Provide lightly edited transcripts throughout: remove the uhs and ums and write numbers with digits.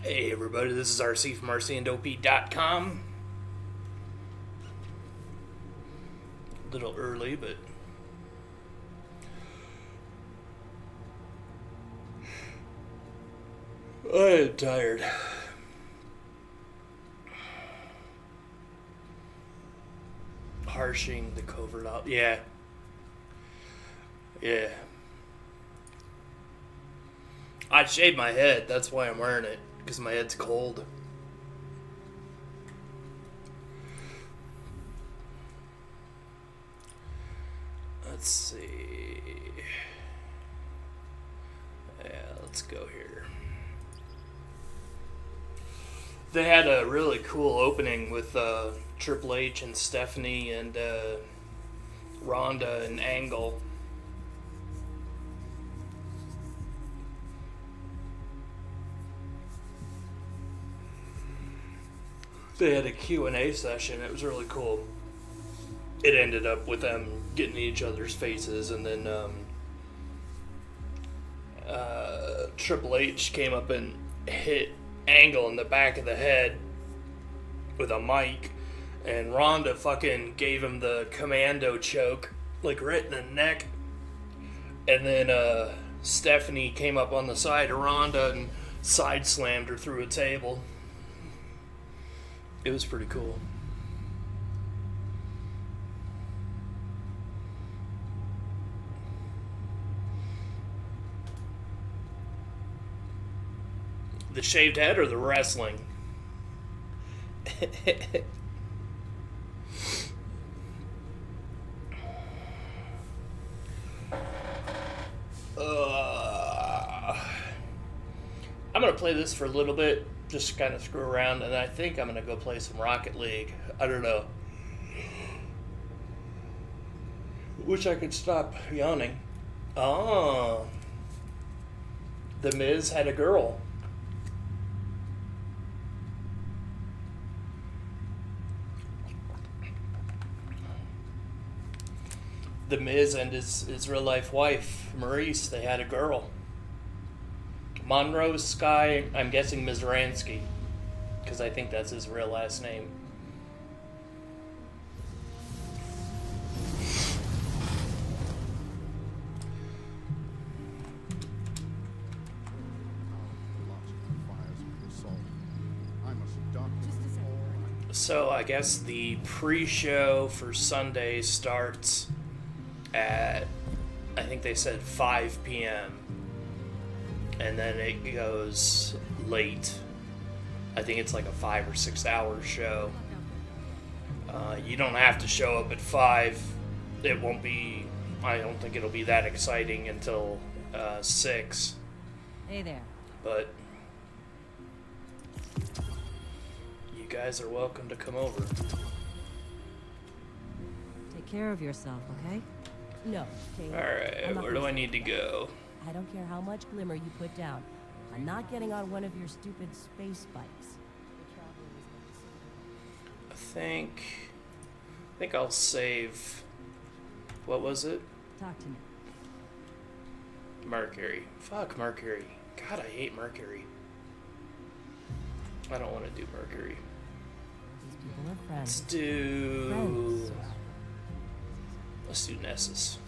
Hey everybody, this is RC from RCandOP.com. A little early, but I'm tired. Harshing the covert out. Yeah. I shaved my head, that's why I'm wearing it. Because my head's cold. Let's see. Yeah, let's go here. They had a really cool opening with Triple H and Stephanie and Ronda and Angle. They had a Q&A session. It was really cool. It ended up with them getting in each other's faces, and then Triple H came up and hit Angle in the back of the head with a mic, and Ronda fucking gave him the commando choke, like right in the neck. And then Stephanie came up on the side of Ronda and side slammed her through a table. It was pretty cool. The shaved head or the wrestling? I'm gonna play this for a little bit, just kind of screw around, and I think I'm gonna go play some Rocket League. I don't know. Wish I could stop yawning. Oh, The Miz had a girl. The Miz and his real life wife, Maurice, they had a girl. Monroe Sky, I'm guessing Mizransky, because I think that's his real last name. So I guess the pre-show for Sunday starts at, I think they said 5 p.m. and then it goes late. I think it's like a 5 or 6 hour show. You don't have to show up at 5. It won't be, I don't think it'll be that exciting until 6. Hey there. But you guys are welcome to come over. Take care of yourself, okay? No, Kate. Alright, where do I need to go? I don't care how much glimmer you put down. I'm not getting on one of your stupid space bikes. I think I'll save. What was it? Talk to me. Mercury. Fuck Mercury. God, I hate Mercury. I don't want to do Mercury. These people are friends. Let's do Nessus.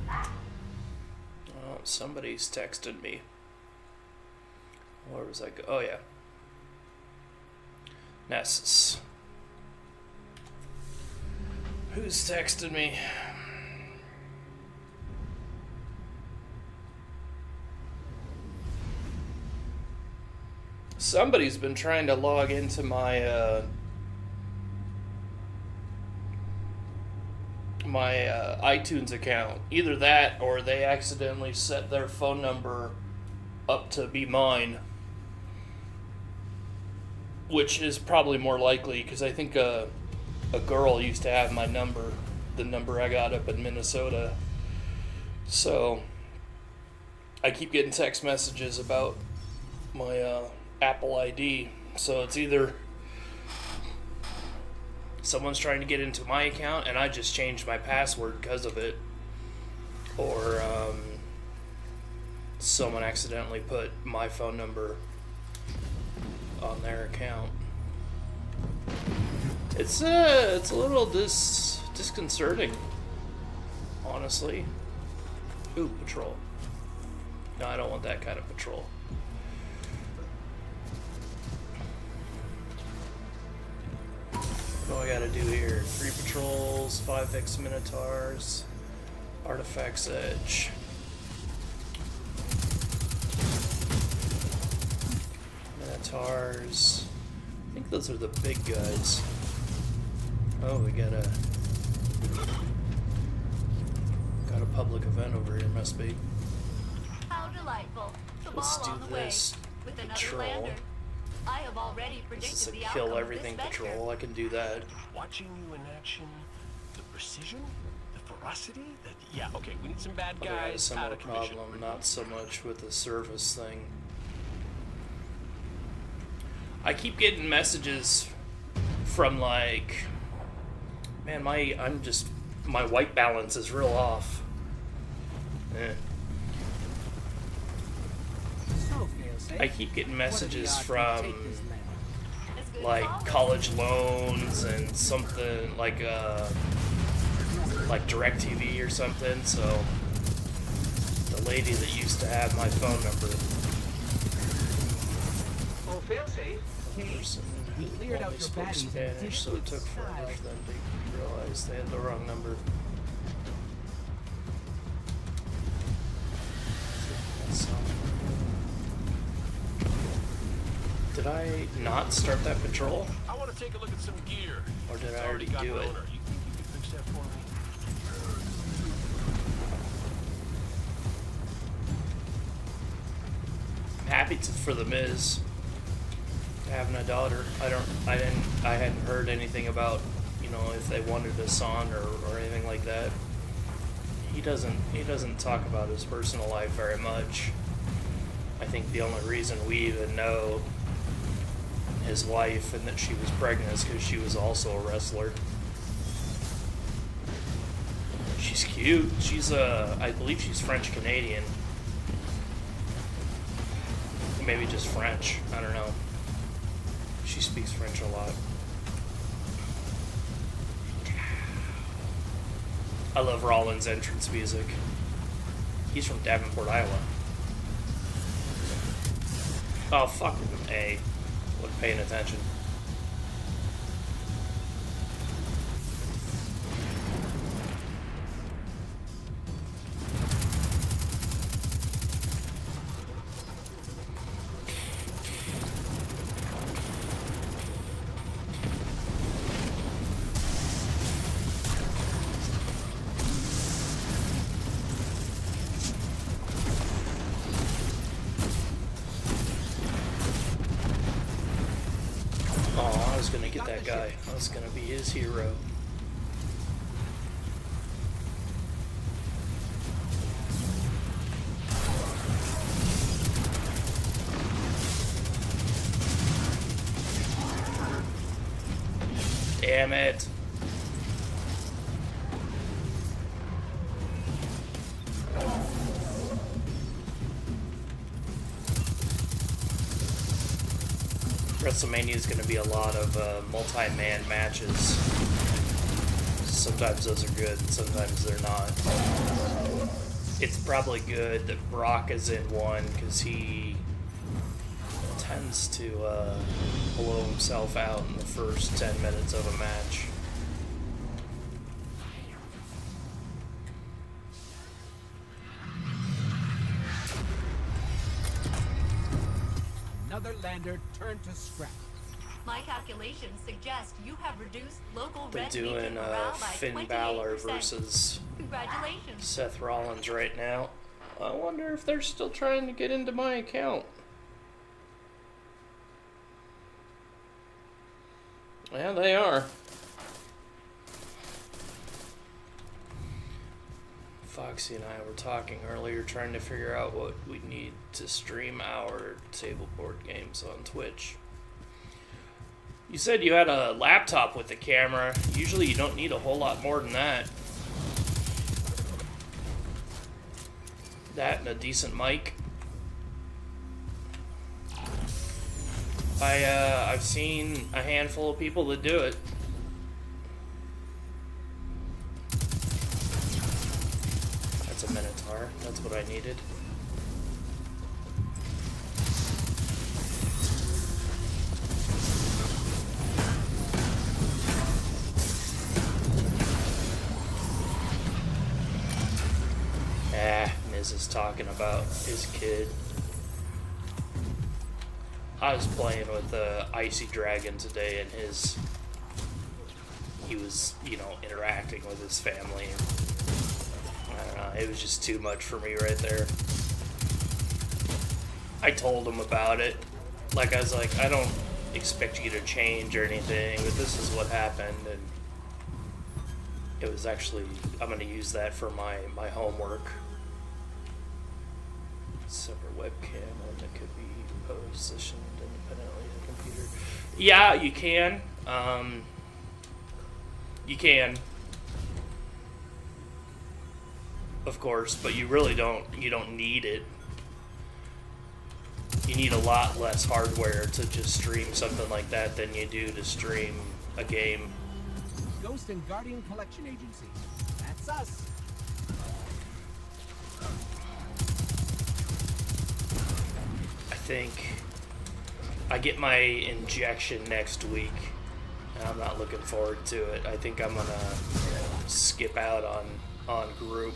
Oh, somebody's texted me. Where was I go? Oh yeah. Nessus. Who's texted me? Somebody's been trying to log into my iTunes account. Either that or they accidentally set their phone number up to be mine, which is probably more likely because I think a girl used to have my number, the number I got up in Minnesota. So I keep getting text messages about my Apple ID. So it's either someone's trying to get into my account and I just changed my password because of it, or someone accidentally put my phone number on their account. It's a little disconcerting, honestly. Ooh, patrol. No, I don't want that kind of patrol. What do I gotta do here? 3 patrols, 5 X-Minotaurs, Artifacts Edge. Minotaurs. I think those are the big guys. Oh, we got a public event over here, must be. How delightful. The Let's ball do on the way. this With another patrol. lander. I have already predicted This is a the kill outcome everything of this venture. patrol. I can do that. Watching you in action, the precision, the ferocity, yeah, okay, we need some bad Other guys, guys similar out of commission. problem, not so much with the service thing. I keep getting messages from like, man, my white balance is real off. I keep getting messages from like college loans and something like DirecTV or something. So the lady that used to have my phone number, person We cleared out only your spoke baddies and Spanish, did so it took forever outside. for them to realize they had the wrong number. Did I not start that patrol? I want to take a look at some gear. Or did It's I already got do an it? owner. You think you could fix that for me? I'm happy for the Miz having a daughter. I hadn't heard anything about, you know, if they wanted a son or anything like that. He doesn't talk about his personal life very much. I think the only reason we even know his wife and that she was pregnant is because she was also a wrestler. She's cute. She's I believe she's French Canadian. Maybe just French. I don't know. She speaks French a lot. I love Rollins' entrance music. He's from Davenport, Iowa. Oh, fuck A. Wasn't paying attention. Oh, I was gonna get that guy. I was gonna be his hero. Damn it. WrestleMania is going to be a lot of multi-man matches. Sometimes those are good, and sometimes they're not. It's probably good that Brock is in one, because he tends to blow himself out in the first 10 minutes of a match. Another lander turned to scrap. My calculations suggest you have reduced local They're red doing legion morale by Finn 28%. Balor versus Congratulations. Seth Rollins right now. I wonder if they're still trying to get into my account. Yeah, they are. Foxy and I were talking earlier, trying to figure out what we need to stream our table board games on Twitch. You said you had a laptop with a camera. Usually you don't need a whole lot more than that. That and a decent mic. I've seen a handful of people that do it. That's a Minotaur. That's what I needed. Miz is talking about his kid. I was playing with the Icy Dragon today, and he was, you know, interacting with his family. I don't know, it was just too much for me right there. I told him about it. Like, I was like, I don't expect you to change or anything, but this is what happened, and it was actually, I'm going to use that for my homework. Separate webcam, and it could be positioned independently of the computer. Yeah, you can. You can. Of course, but you really don't need it. You need a lot less hardware to just stream something like that than you do to stream a game. Ghost and Guardian Collection Agency. That's us. I think I get my injection next week, and I'm not looking forward to it. I think I'm gonna skip out on group.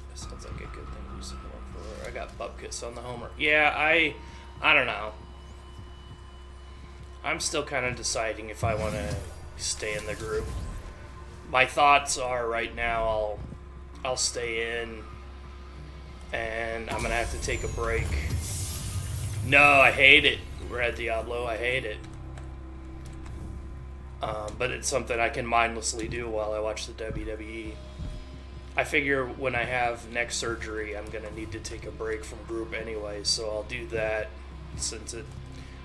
That sounds like a good thing to do something for. I got bupkis on the homework. Yeah, I don't know. I'm still kind of deciding if I want to stay in the group. My thoughts are right now I'll stay in, and I'm gonna have to take a break. No, I hate it. We're at Diablo. I hate it. But it's something I can mindlessly do while I watch the WWE. I figure when I have neck surgery, I'm gonna need to take a break from group anyway, so I'll do that since it,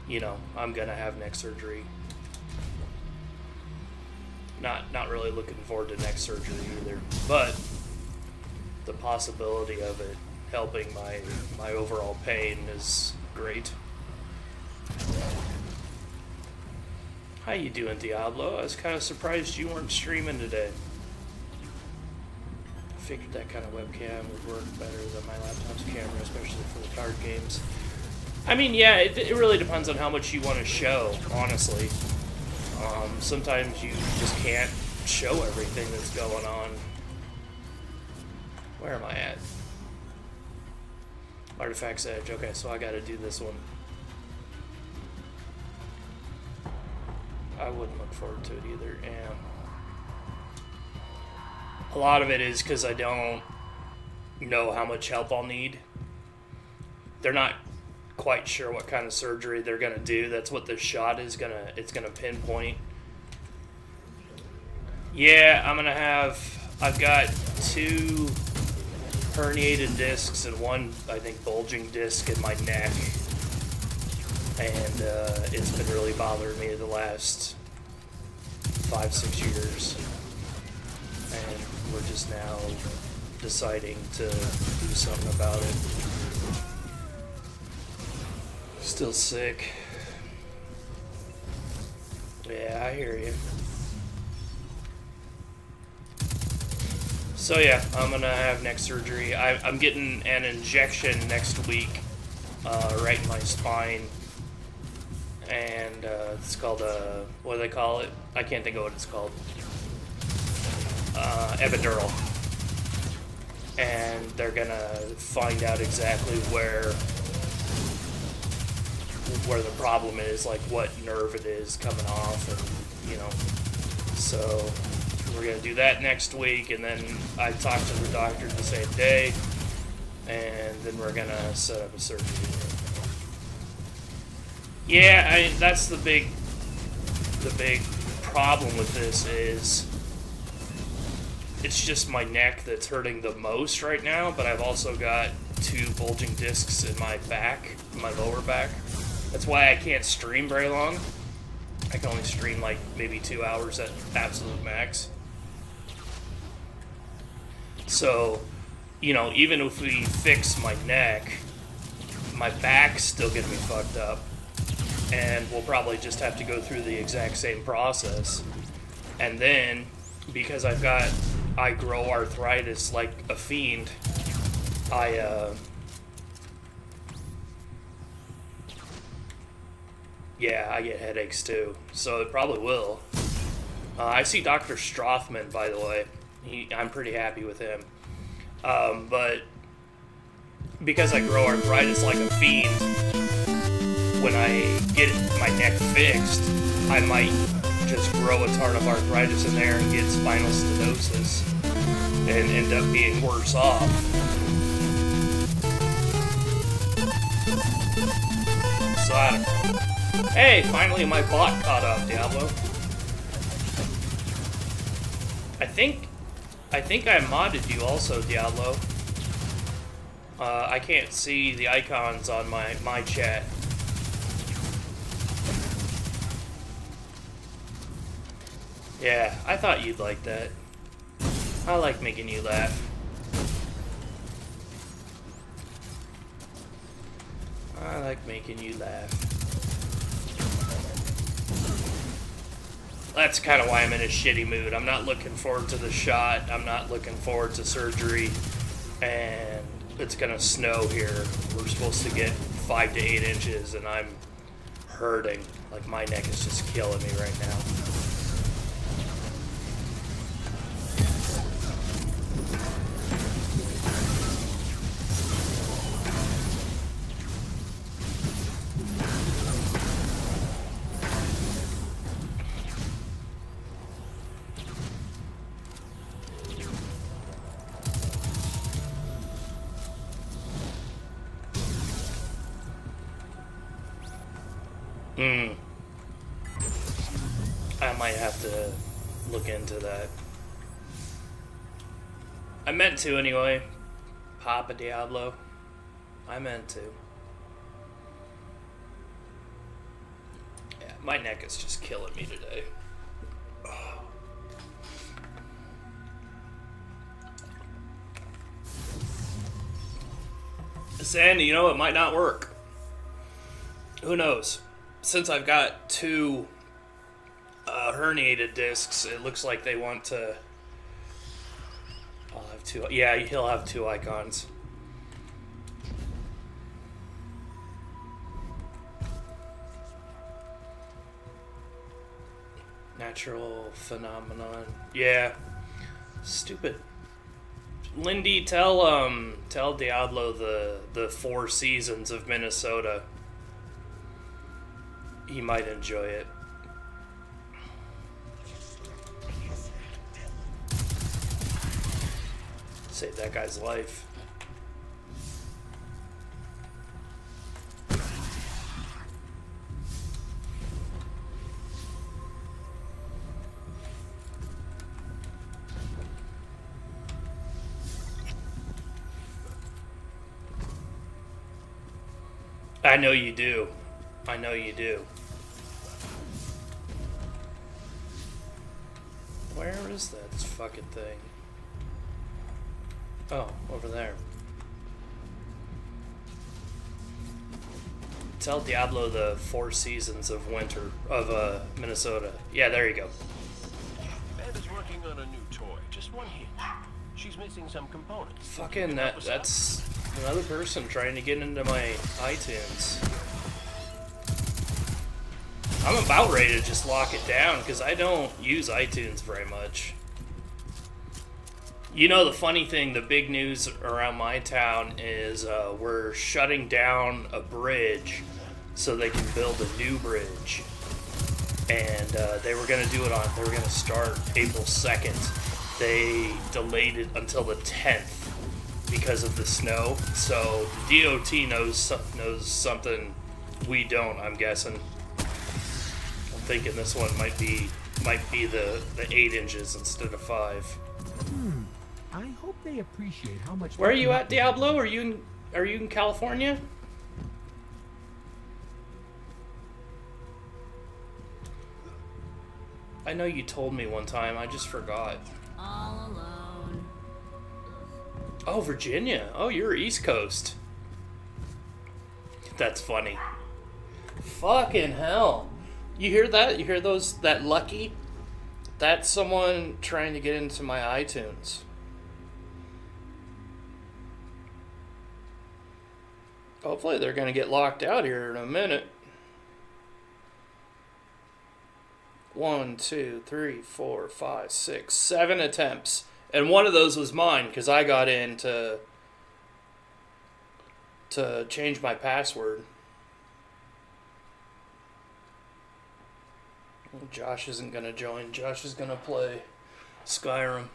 you know, I'm gonna have neck surgery. Not really looking forward to neck surgery either, but the possibility of it helping my overall pain is great. How you doing, Diablo? I was kind of surprised you weren't streaming today. I figured that kind of webcam would work better than my laptop's camera, especially for the card games. I mean, yeah, it really depends on how much you want to show, honestly. Sometimes you just can't show everything that's going on. Where am I at? Artifacts Edge. Okay, so I gotta do this one. I wouldn't look forward to it either. And a lot of it is because I don't know how much help I'll need. They're not quite sure what kind of surgery they're gonna do. That's what this shot is gonna. It's gonna pinpoint. Yeah, I've got 2 herniated discs and 1, I think, bulging disc in my neck, and it's been really bothering me the last 5-6 years, and we're just now deciding to do something about it. Still sick. Yeah, I hear you. So yeah, I'm gonna have neck surgery. I'm getting an injection next week, right in my spine, and it's called a, what do they call it? I can't think of what it's called. Epidural. And they're gonna find out exactly where the problem is, like what nerve it is coming off, and you know, so we're gonna do that next week, and then I talked to the doctor the same day, and then we're gonna set up a surgery. Yeah, that's the big problem with this is it's just my neck that's hurting the most right now, but I've also got 2 bulging discs in my back, my lower back. That's why I can't stream very long. I can only stream like maybe 2 hours at absolute max. So, you know, even if we fix my neck, my back's still gonna be fucked up. And we'll probably just have to go through the exact same process. And then, because I grow arthritis like a fiend, yeah, I get headaches too, so it probably will. I see Dr. Strothman, by the way. I'm pretty happy with him. But because I grow arthritis like a fiend, when I get my neck fixed, I might just grow a ton of arthritis in there and get spinal stenosis and end up being worse off. So I don't know. Hey, finally my bot caught up, Diablo. I think I modded you also, Diablo. I can't see the icons on my chat. Yeah, I thought you'd like that. I like making you laugh. I like making you laugh. That's kind of why I'm in a shitty mood. I'm not looking forward to the shot. I'm not looking forward to surgery. And it's gonna snow here. We're supposed to get 5 to 8 inches, and I'm hurting. Like, my neck is just killing me right now. I might have to look into that. I meant to anyway. Papa Diablo. I meant to. Yeah, my neck is just killing me today. Sandy, you know, it might not work. Who knows? Since I've got 2 herniated discs, it looks like they want to... I'll have 2... Yeah, he'll have 2 icons. Natural phenomenon. Yeah. Stupid. Lindy, tell Diablo the 4 seasons of Minnesota. He might enjoy it. Save that guy's life. I know you do. I know you do. Where is that fucking thing? Oh, over there. Tell Diablo the 4 seasons of winter of Minnesota. Yeah, there you go. Amanda's working on a new toy. Just one hint. She's missing some components. Fucking that's another person trying to get into my iTunes. I'm about ready to just lock it down because I don't use iTunes very much. You know, the funny thing, the big news around my town is we're shutting down a bridge so they can build a new bridge. And they were going to do it on, they were going to start April 2nd. They delayed it until the 10th because of the snow. So the DOT knows something we don't, I'm guessing. I'm thinking this one might be the 8 inches instead of 5. I hope they appreciate how much. Where are you at, Diablo? Are you in California? I know you told me one time. I just forgot. All alone. Oh, Virginia. Oh, you're East Coast. That's funny. Fucking hell. You hear that? You hear those? That lucky? That's someone trying to get into my iTunes. Hopefully they're going to get locked out here in a minute. 1, 2, 3, 4, 5, 6, 7 attempts. And one of those was mine because I got in to change my password. Josh isn't going to join. Josh is going to play Skyrim.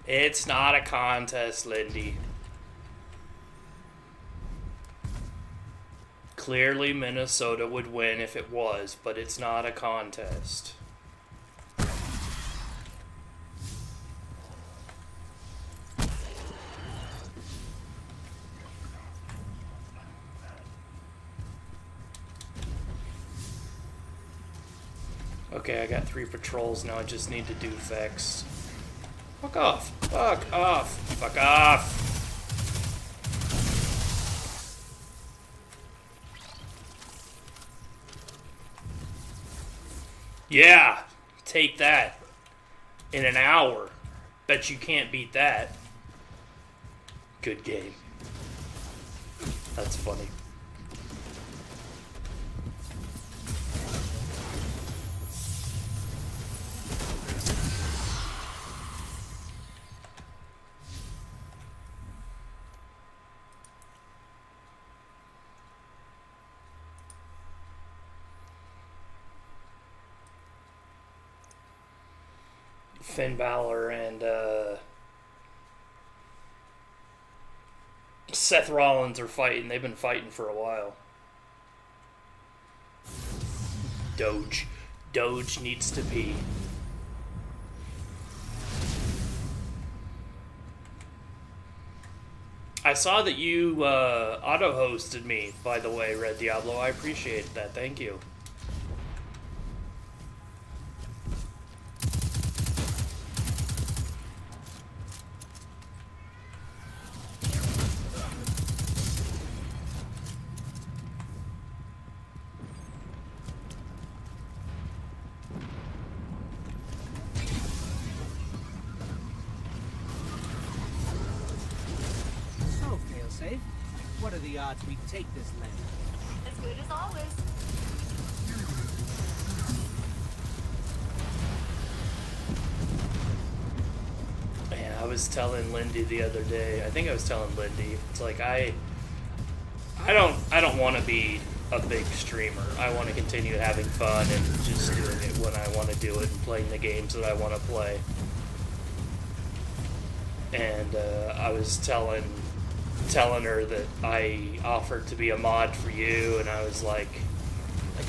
It's not a contest, Lindy. Clearly Minnesota would win if it was, but it's not a contest. Okay, I got 3 patrols now. I just need to do Vex. Fuck off. Fuck off. Fuck off. Yeah. Take that. In an hour. Bet you can't beat that. Good game. That's funny. Finn Balor and Seth Rollins are fighting. They've been fighting for a while. Doge. Doge needs to pee. I saw that you auto-hosted me, by the way, Red Diablo. I appreciate that. Thank you. What are the odds we take this land? As good as always. Man, I was telling Lindy the other day. I think I was telling Lindy. It's like I don't want to be a big streamer. I want to continue having fun and just doing it when I want to do it and playing the games that I want to play. And I was telling her that I offered to be a mod for you, and I was like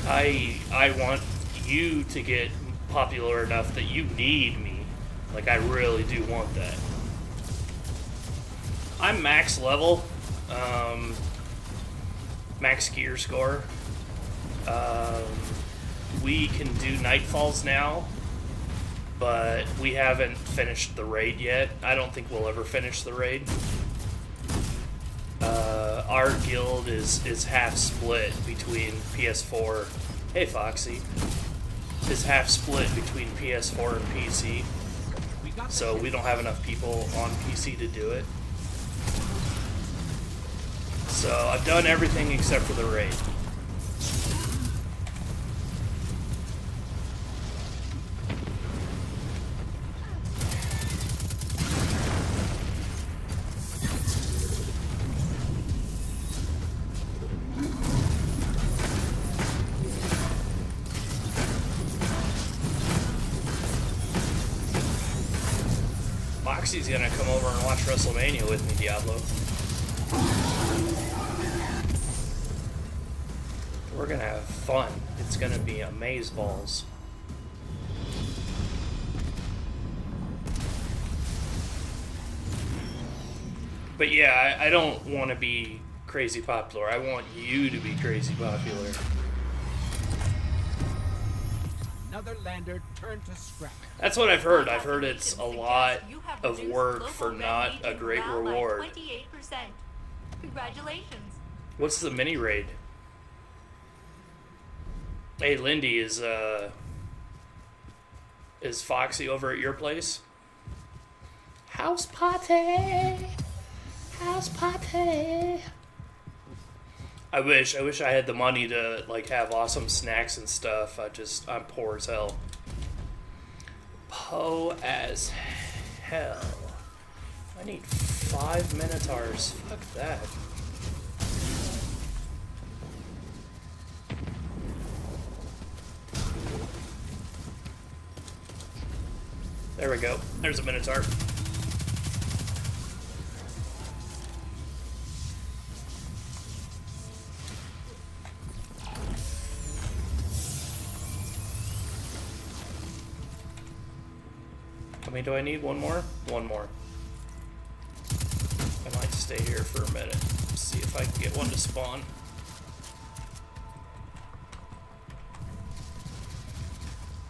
I want you to get popular enough that you need me. Like, I really do want that. I'm max level, max gear score. We can do Nightfalls now, but we haven't finished the raid yet. I don't think we'll ever finish the raid. Our guild is half split between PS4. Hey, Foxy. Is half split between PS4 and PC. So we don't have enough people on PC to do it. So I've done everything except for the raid. Foxy's gonna come over and watch WrestleMania with me, Diablo. We're gonna have fun. It's gonna be amazeballs. But yeah, I don't want to be crazy popular. I want you to be crazy popular. another lander turned to scrap. That's what I've heard. I've heard it's a lot of work for not a great reward. 28%. Congratulations. What's the mini raid? Hey, Lindy, is Foxy over at your place? House party! House party! I wish I had the money to like have awesome snacks and stuff. I'm poor as hell. Po as hell. I need 5 Minotaurs. Fuck that. There we go. There's a Minotaur. I mean, do I need one more? One more. I might stay here for a minute. See if I can get one to spawn.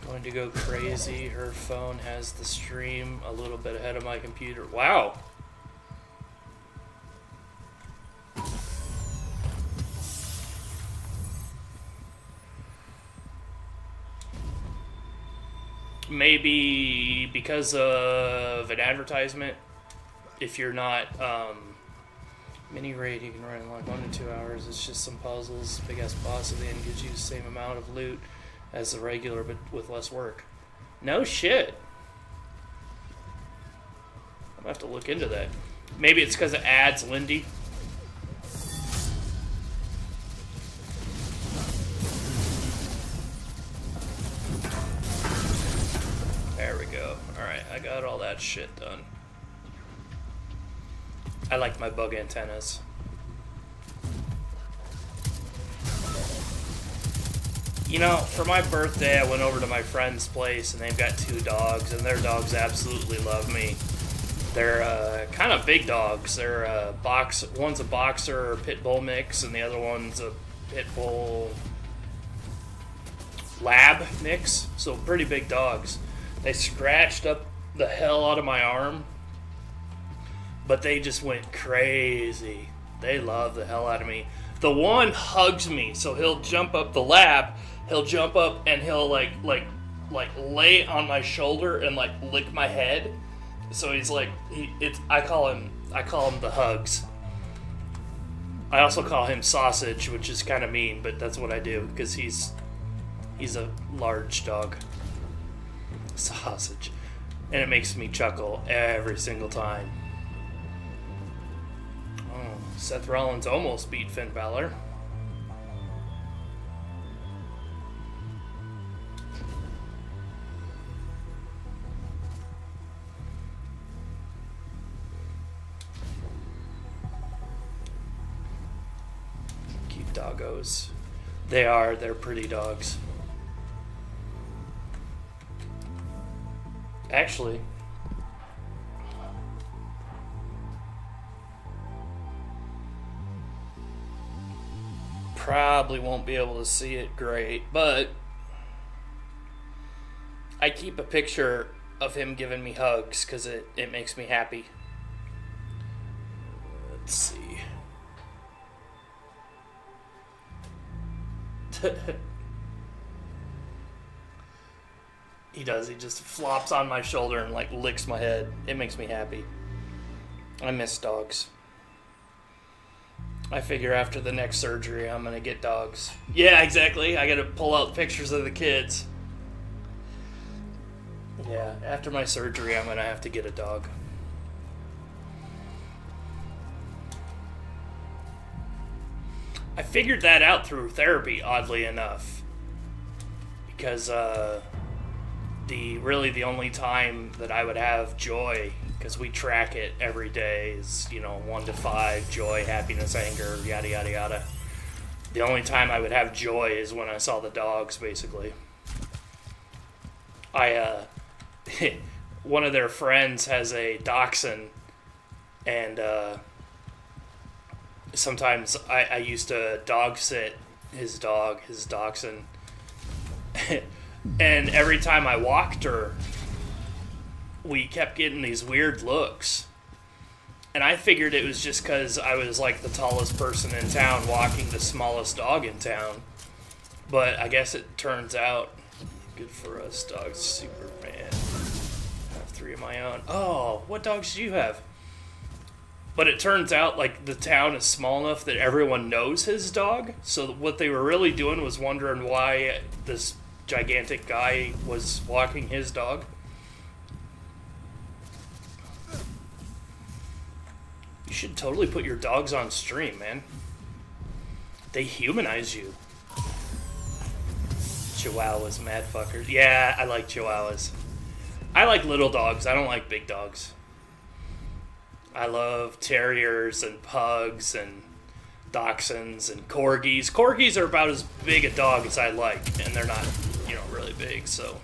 Going to go crazy. Her phone has the stream a little bit ahead of my computer. Wow. Maybe because of an advertisement, if you're not mini raid, you can run in like 1 to 2 hours. It's just some puzzles. Big ass boss at the end gives you the same amount of loot as the regular, but with less work. No shit. I'm gonna have to look into that. Maybe it's because of ads, Lindy. There we go. Alright, I got all that shit done. I like my bug antennas. You know, for my birthday, I went over to my friend's place, and they've got 2 dogs, and their dogs absolutely love me. They're kind of big dogs. They're one's a boxer pit bull mix, and the other one's a pit bull lab mix. So pretty big dogs. They scratched up the hell out of my arm, but they just went crazy. They love the hell out of me. The one hugs me, so he'll jump up the lab. He'll jump up and he'll like lay on my shoulder and like lick my head. So he's like, I call him the hugs. I also call him sausage, which is kind of mean, but that's what I do because he's a large dog. Sausage, and it makes me chuckle every single time. Oh, Seth Rollins almost beat Finn Balor. Cute doggos. They're pretty dogs. Actually, probably won't be able to see it great, but I keep a picture of him giving me hugs because it makes me happy. Let's see. He does. He just flops on my shoulder and like licks my head. It makes me happy. I miss dogs. I figure after the next surgery, I'm gonna get dogs. Yeah, exactly. I gotta pull out pictures of the kids. Yeah, after my surgery, I'm gonna have to get a dog. I figured that out through therapy, oddly enough. Because, the only time that I would have joy, because we track it every day, is 1 to 5, joy, happiness, anger, yada yada yada. The only time I would have joy is when I saw the dogs, basically. One of their friends has a dachshund, and sometimes I used to dog sit his dachshund. And every time I walked her, we kept getting these weird looks. And I figured it was just because I was like the tallest person in town walking the smallest dog in town. But I guess it turns out, good for us, dogs, Superman. I have 3 of my own. Oh, what dogs do you have? But it turns out, like, the town is small enough that everyone knows his dog. So what they were really doing was wondering why this gigantic guy was walking his dog. You should totally put your dogs on stream, man. They humanize you. Chihuahuas, mad fuckers. Yeah, I like Chihuahuas. I like little dogs. I don't like big dogs. I love terriers and pugs and dachshunds and corgis. Corgis are about as big a dog as I like, and they're not, you know, really big, so.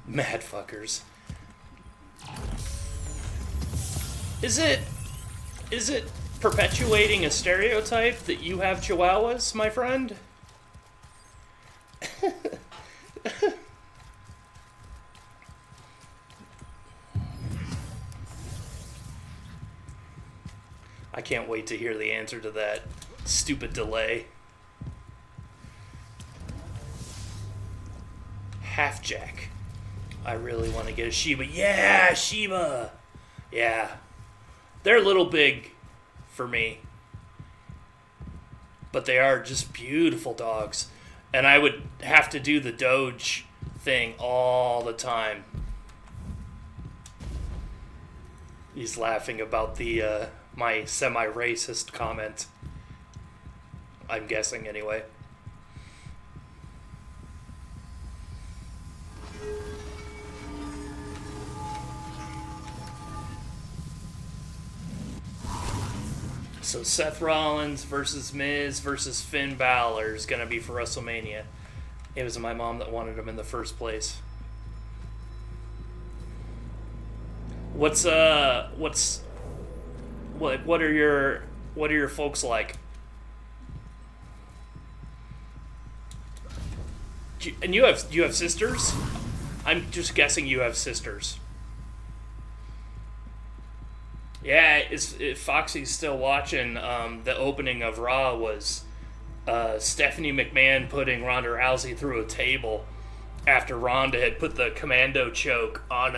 Mad fuckers. Is it perpetuating a stereotype that you have Chihuahuas, my friend? I can't wait to hear the answer to that stupid delay. Half-Jack. I really want to get a Shiba. Yeah, Shiba! Yeah. They're a little big for me. But they are just beautiful dogs. And I would have to do the Doge thing all the time. He's laughing about the my semi-racist comment. I'm guessing anyway. So Seth Rollins versus Miz versus Finn Balor is going to be for WrestleMania. It was my mom that wanted him in the first place. What are your folks like? And you have sisters? I'm just guessing you have sisters. Yeah, if Foxy's still watching, the opening of Raw was Stephanie McMahon putting Ronda Rousey through a table after Ronda had put the commando choke on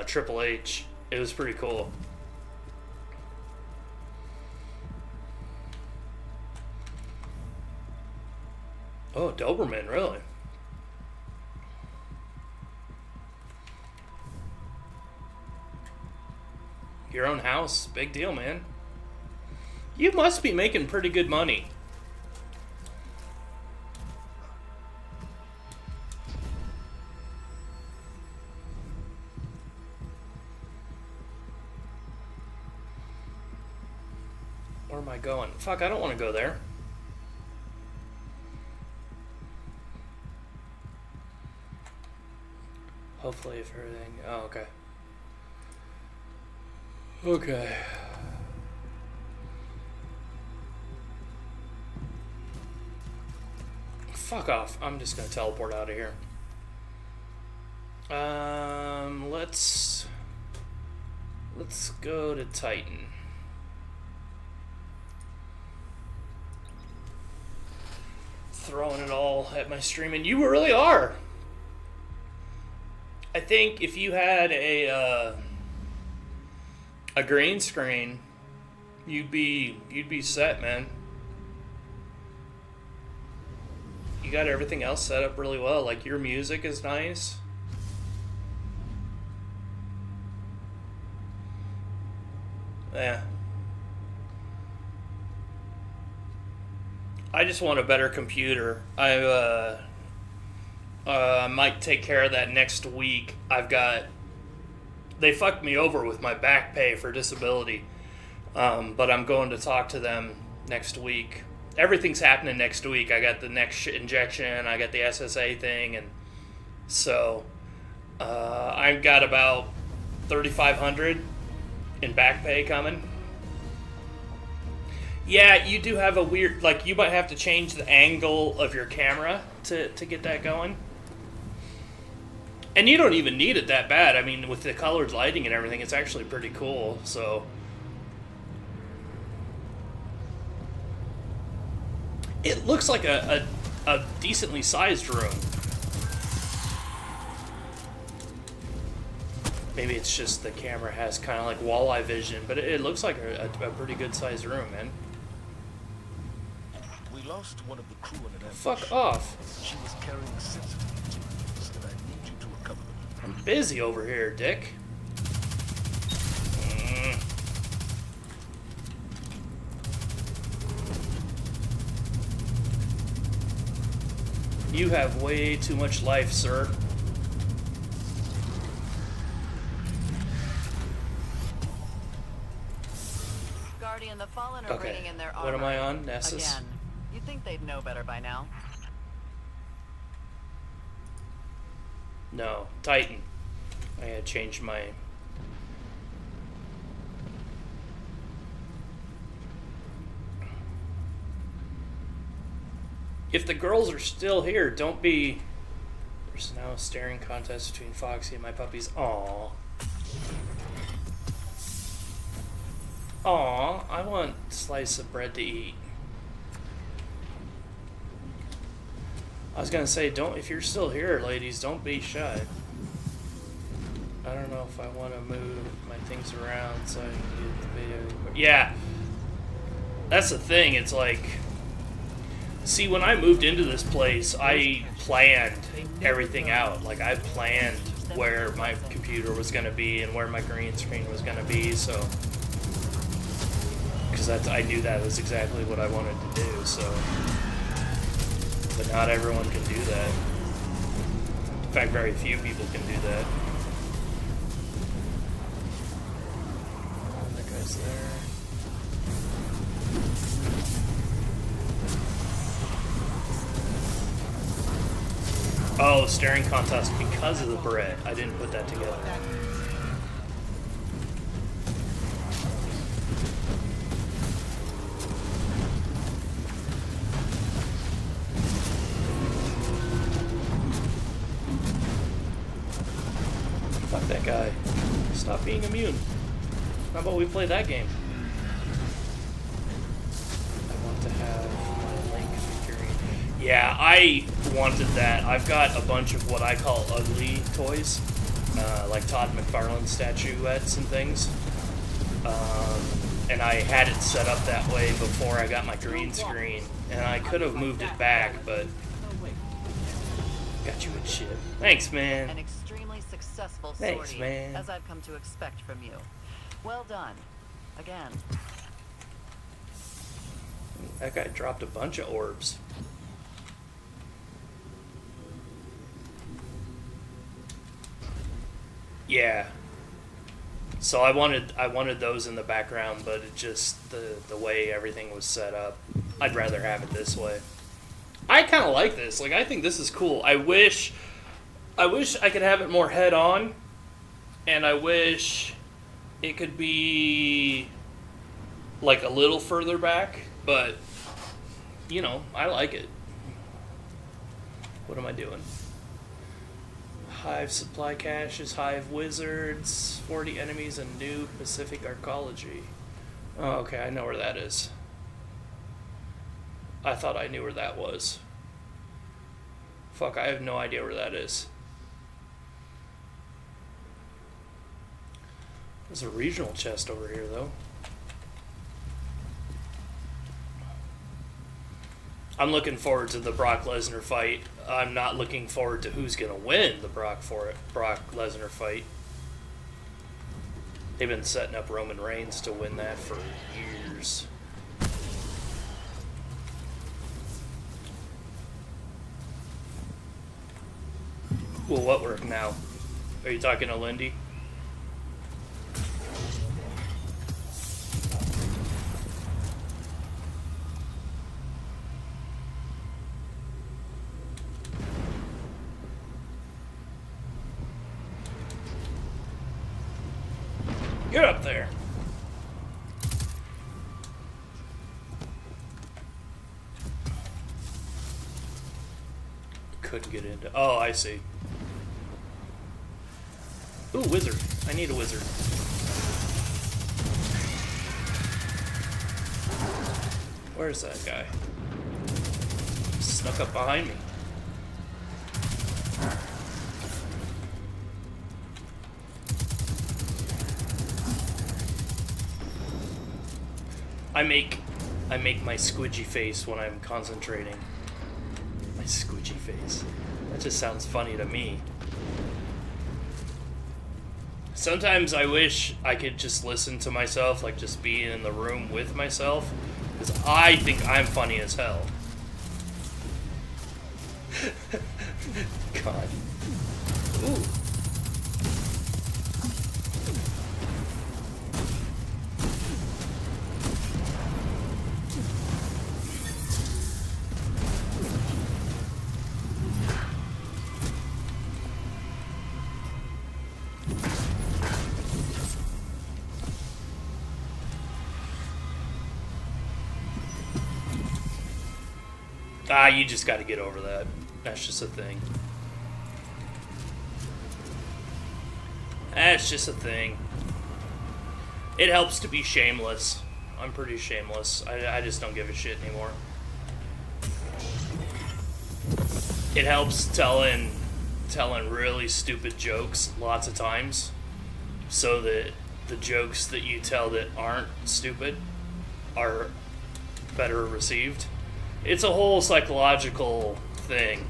Triple H. It was pretty cool. Oh, Doberman, really? Your own house, big deal, man. You must be making pretty good money. Where am I going? Fuck, I don't want to go there. Hopefully if everything... Oh, okay. Okay. Fuck off. I'm just gonna teleport out of here. Let's go to Titan. Throwing it all at my stream, and you really are. I think if you had a green screen, you'd be set, man. You got everything else set up really well. Like, your music is nice. Yeah. I just want a better computer. I might take care of that next week. They fucked me over with my back pay for disability. But I'm going to talk to them next week. Everything's happening next week. I got the next injection, I got the SSA thing, and so I've got about $3,500 in back pay coming. Yeah, you do have a weird, like, you might have to change the angle of your camera to get that going. And you don't even need it that bad. I mean, with the colored lighting and everything, it's actually pretty cool, so. It looks like a decently sized room. Maybe it's just the camera has kind of like walleye vision, but it looks like a pretty good sized room, man. We lost one of the crew in an ambush. Fuck off. She was carrying sensitive materials, and I need you to recover them. I'm busy over here, Dick. You have way too much life, sir. Guardian, the Fallen are Okay. bringing in their armor. What am I on? Nessus? Again. You'd think they'd know better by now. No. Titan. I had changed my... If the girls are still here, don't be... There's now a staring contest between Foxy and my puppies. Aww. Aww, I want a slice of bread to eat. I was gonna say, don't, if you're still here, ladies, don't be shy. I don't know if I want to move my things around so I can get the video. Yeah, that's the thing. It's like, see, when I moved into this place, I planned everything out. Like, I planned where my computer was gonna be and where my green screen was gonna be. So, because I knew that was exactly what I wanted to do. So. But not everyone can do that. In fact, very few people can do that. That guy's there. Oh, staring contest because of the bread. I didn't put that together. Fuck that guy. Stop being immune. How about we play that game? I want to have my Link figurine. Yeah, I wanted that. I've got a bunch of what I call ugly toys. Like Todd McFarlane statuettes and things. And I had it set up that way before I got my green screen. And I could have moved it back, but... Got you a chip. Thanks, man. An extremely successful Thanks, sortie, man. as I've come to expect from you. Well done. Again. That guy dropped a bunch of orbs. Yeah. So I wanted those in the background, but it just the way everything was set up, I'd rather have it this way. I kind of like this. Like, I think this is cool. I wish I could have it more head on, and I wish it could be like a little further back, but you know, I like it. What am I doing? Hive supply caches, Hive wizards, 40 enemies, and new Pacific arcology. Oh, okay, I know where that is. I thought I knew where that was. Fuck, I have no idea where that is. There's a regional chest over here, though. I'm looking forward to the Brock Lesnar fight. I'm not looking forward to who's going to win the Brock Lesnar fight. They've been setting up Roman Reigns to win that for years. Well, what work now? Are you talking to Lindy? Get up there. couldn't get into. Oh, I see. Ooh, wizard. I need a wizard. Where's that guy? Snuck up behind me. I make my squidgy face when I'm concentrating. My squidgy face. That just sounds funny to me. Sometimes I wish I could just listen to myself, like just be in the room with myself, because I think I'm funny as hell. God. Ooh. Ah, you just gotta get over that. That's just a thing. That's just a thing. It helps to be shameless. I'm pretty shameless. I just don't give a shit anymore. It helps telling really stupid jokes lots of times, so that the jokes that you tell that aren't stupid are better received. It's a whole psychological thing.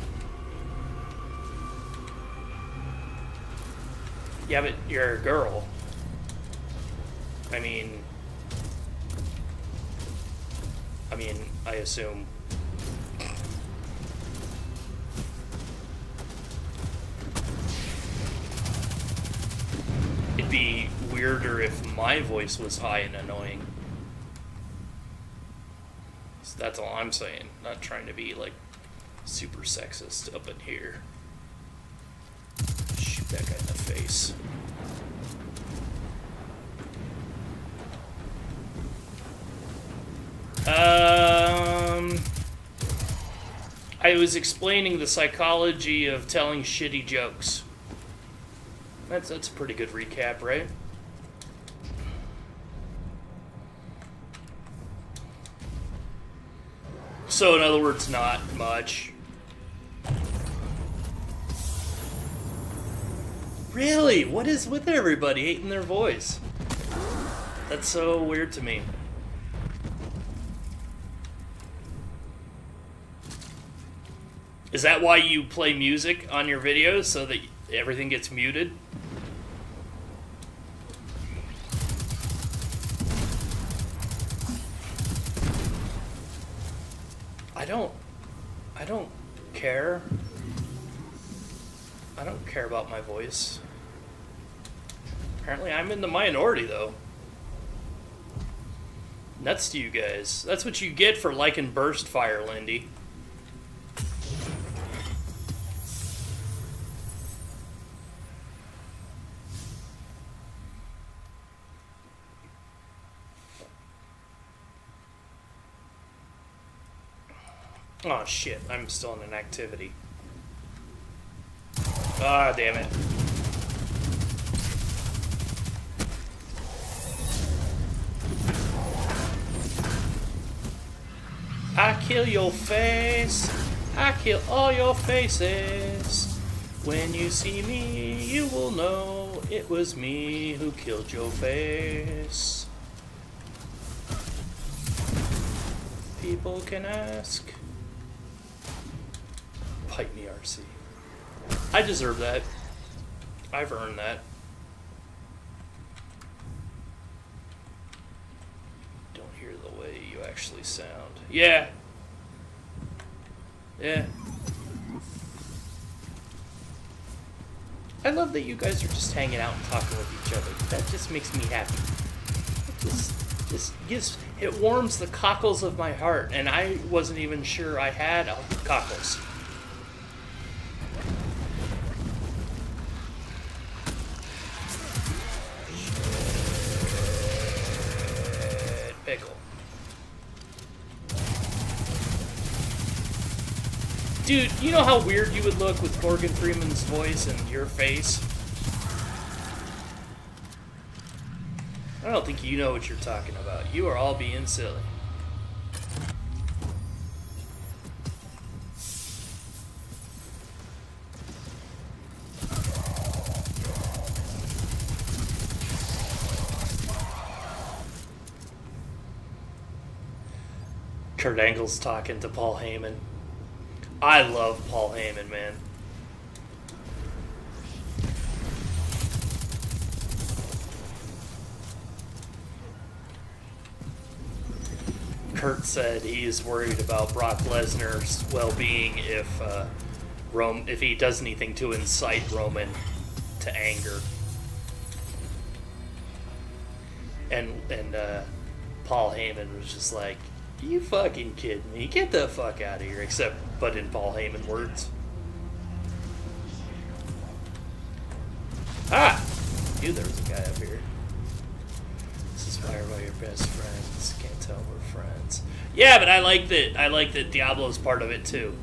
Yeah, but you're a girl. I mean, I assume. It'd be weirder if my voice was high and annoying. So that's all I'm saying. Not trying to be like super sexist up in here. Shoot that guy in the face. I was explaining the psychology of telling shitty jokes. That's a pretty good recap, right? So in other words, not much. Really? What is with everybody hating their voice? That's so weird to me. Is that why you play music on your videos, so that everything gets muted? I don't care. I don't care about my voice. Apparently I'm in the minority, though. Nuts to you guys. That's what you get for liking Burst Fire, Lindy. Oh shit, I'm still in an activity. Ah, damn it. I kill your face. I kill all your faces. When you see me, you will know it was me who killed your face. People can ask. Pipe me, RC. I deserve that. I've earned that. Don't hear the way you actually sound. Yeah. Yeah. I love that you guys are just hanging out and talking with each other. That just makes me happy. It warms the cockles of my heart, and I wasn't even sure I had cockles. Pickle. Dude, you know how weird you would look with Morgan Freeman's voice and your face? I don't think you know what you're talking about. You are all being silly. Kurt Angle's talking to Paul Heyman. I love Paul Heyman, man. Kurt said he is worried about Brock Lesnar's well-being if he does anything to incite Roman to anger. And Paul Heyman was just like, you fucking kidding me? Get the fuck out of here. But in Paul Heyman words. Ah! Knew there was a guy up here. This is why we're your best friends. Can't tell we're friends. Yeah, but I like that Diablo's part of it too.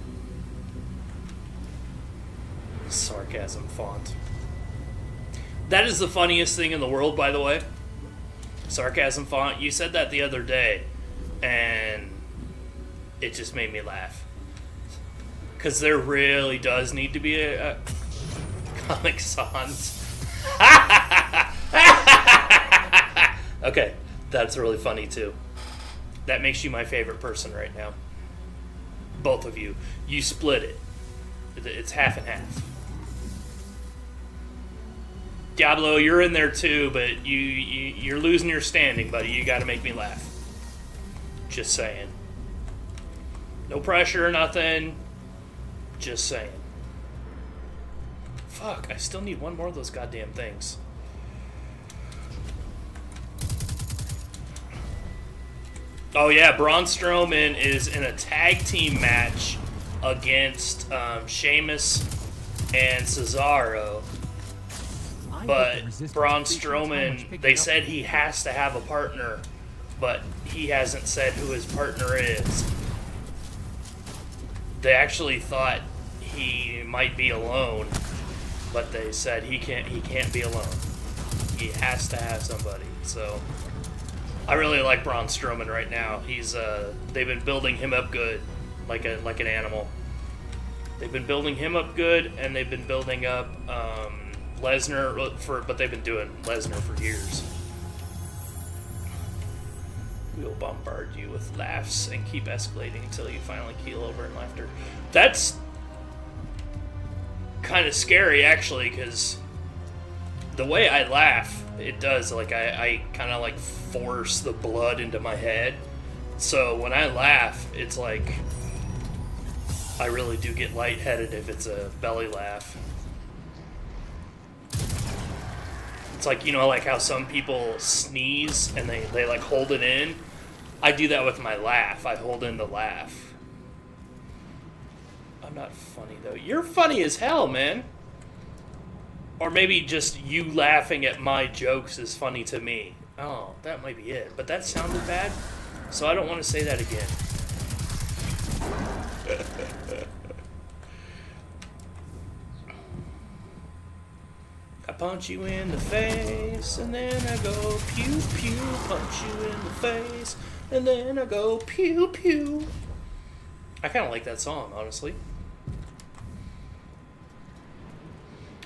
Sarcasm font. That is the funniest thing in the world, by the way. Sarcasm font. You said that the other day. And it just made me laugh. Because there really does need to be a Comic Sans. Okay, that's really funny too. That makes you my favorite person right now. Both of you. You split it. It's half and half. Diablo, you're in there too, but you're losing your standing, buddy. You gotta make me laugh. Just saying. No pressure or nothing. Just saying. Fuck, I still need one more of those goddamn things. Oh yeah, Braun Strowman is in a tag team match against Sheamus and Cesaro. But Braun Strowman, they said he has to have a partner, but he hasn't said who his partner is. They actually thought he might be alone, but they said he can't be alone. He has to have somebody. So I really like Braun Strowman right now. He's they've been building him up good, like an animal. They've been building him up good, and they've been building up Lesnar but they've been doing Lesnar for years. We'll bombard you with laughs and keep escalating until you finally keel over in laughter. That's kind of scary, actually, because the way I laugh, it does, like, I kind of, like, force the blood into my head. So when I laugh, it's like I really do get lightheaded if it's a belly laugh. It's like, you know, like how some people sneeze and they like hold it in. I do that with my laugh. I hold in the laugh. I'm not funny, though. You're funny as hell, man. Or maybe just you laughing at my jokes is funny to me. Oh, that might be it. But that sounded bad, so I don't want to say that again. I punch you in the face, and then I go pew pew. Punch you in the face, and then I go pew pew. I kind of like that song, honestly.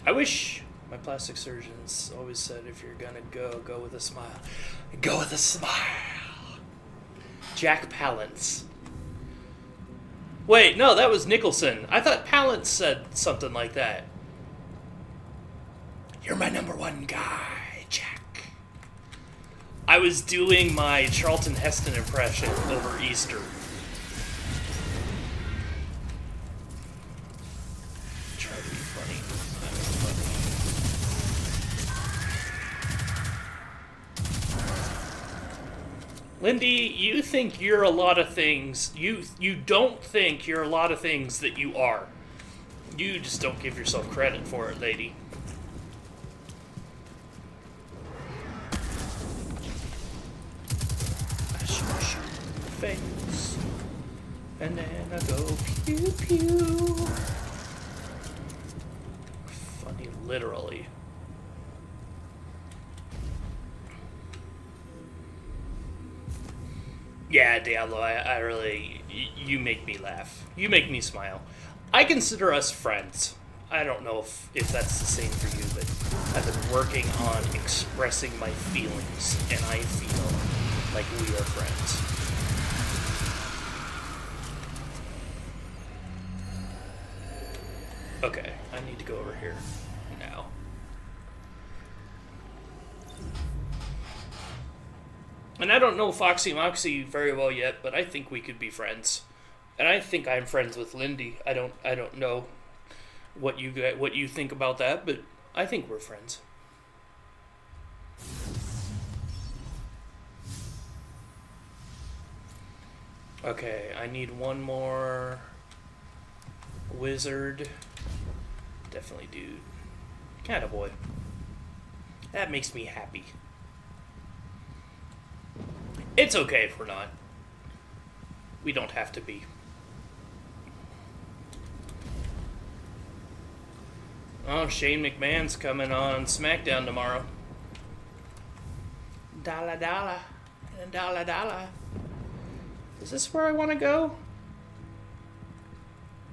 I wish my plastic surgeons always said, if you're gonna go with a smile. Go with a smile. Jack Palance. Wait, no, that was Nicholson. I thought Palance said something like that. You're my #1 guy, Jack. I was doing my Charlton Heston impression over Easter. Try to be funny. Lindy, you think you're a lot of things. You don't think you're a lot of things that you are. You just don't give yourself credit for it, lady. Face. And then I go pew pew. Funny, literally. Yeah, Diablo, I really, you make me laugh. You make me smile. I consider us friends. I don't know if that's the same for you, but I've been working on expressing my feelings, and I feel like we are friends. Okay, I need to go over here now. And I don't know Foxy Moxie very well yet, but I think we could be friends. And I think I'm friends with Lindy. I don't know what you think about that, but I think we're friends. Okay, I need one more wizard. Definitely, dude. Kinda boy. That makes me happy. It's okay if we're not. We don't have to be. Oh, Shane McMahon's coming on SmackDown tomorrow. Dollar dollar and dollar dollar. Is this where I want to go?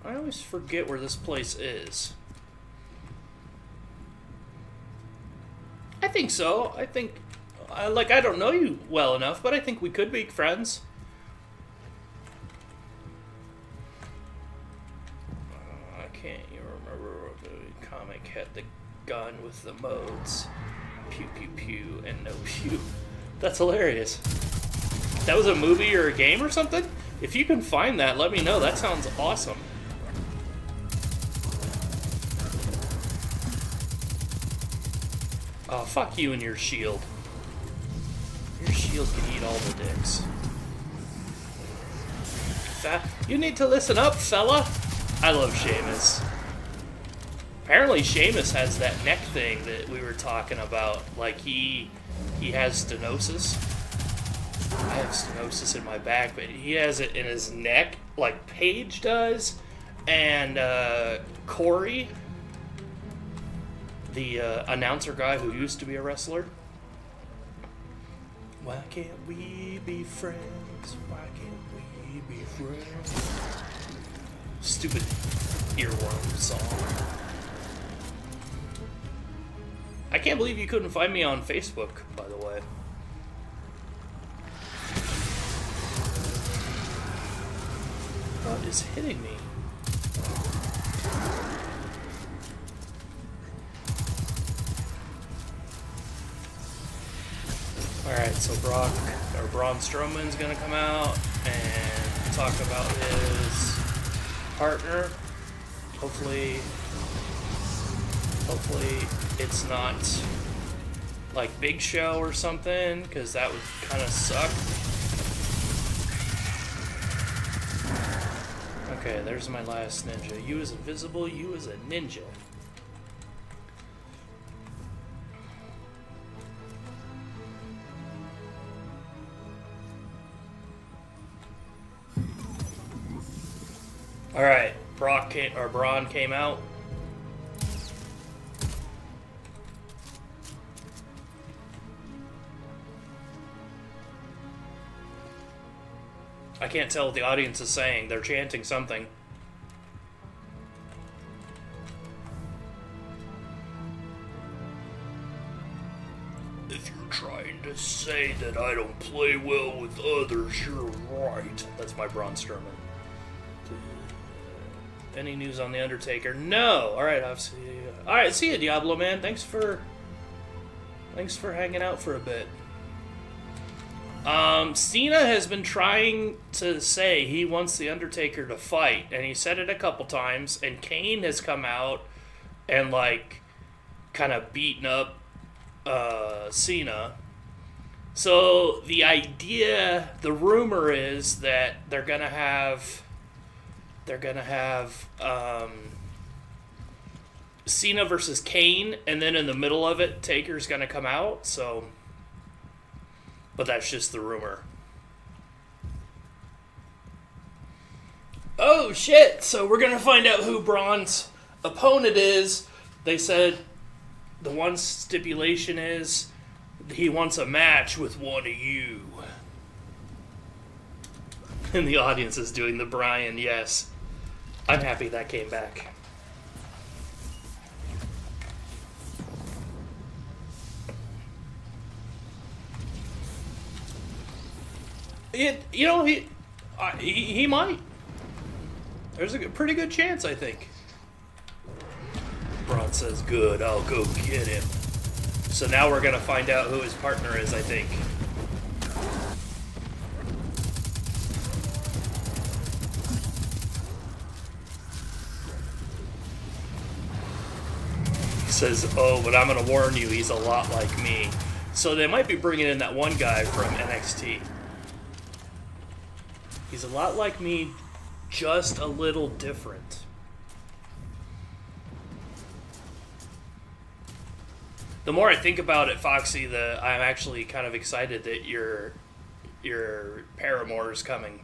I always forget where this place is. I think so. I think, like, I don't know you well enough, but I think we could be friends. I can't even remember what the comic had the gun with the modes. Pew, pew, pew, and no pew. That's hilarious. That was a movie or a game or something? If you can find that, let me know. That sounds awesome. Oh, fuck you and your shield. Your shield can eat all the dicks. You need to listen up, fella. I love Sheamus. Apparently Sheamus has that neck thing that we were talking about. Like, he has stenosis. I have stenosis in my back, but he has it in his neck, like Paige does. And Corey, the announcer guy who used to be a wrestler. Why can't we be friends? Why can't we be friends? Stupid earworm song. I can't believe you couldn't find me on Facebook, by the way. What is hitting me? Alright, so Braun Strowman's gonna come out and talk about his partner. Hopefully it's not like Big Show or something, because that would kind of suck. Okay, there's my last ninja. You is invisible, you is a ninja. Alright, Braun came out. I can't tell what the audience is saying. They're chanting something. If you're trying to say that I don't play well with others, you're right. That's my Braun Strowman. Any news on The Undertaker? No! Alright, Alright, see ya, Diablo, man. Thanks for hanging out for a bit. Cena has been trying to say he wants The Undertaker to fight, and he said it a couple times, and Kane has come out and, like, kind of beaten up, Cena. So, the idea, the rumor is that they're gonna have, Cena versus Kane, and then in the middle of it, Taker's gonna come out, so... But that's just the rumor. Oh shit! So we're gonna find out who Braun's opponent is. They said the one stipulation is he wants a match with one of you. And the audience is doing the Brian yes. I'm happy that came back. He might. There's a pretty good chance, I think. Braun says, good, I'll go get him. So now we're going to find out who his partner is, I think. He says, oh, but I'm going to warn you, he's a lot like me. So they might be bringing in that one guy from NXT. He's a lot like me, just a little different. The more I think about it, Foxy, I'm actually kind of excited that your paramour is coming.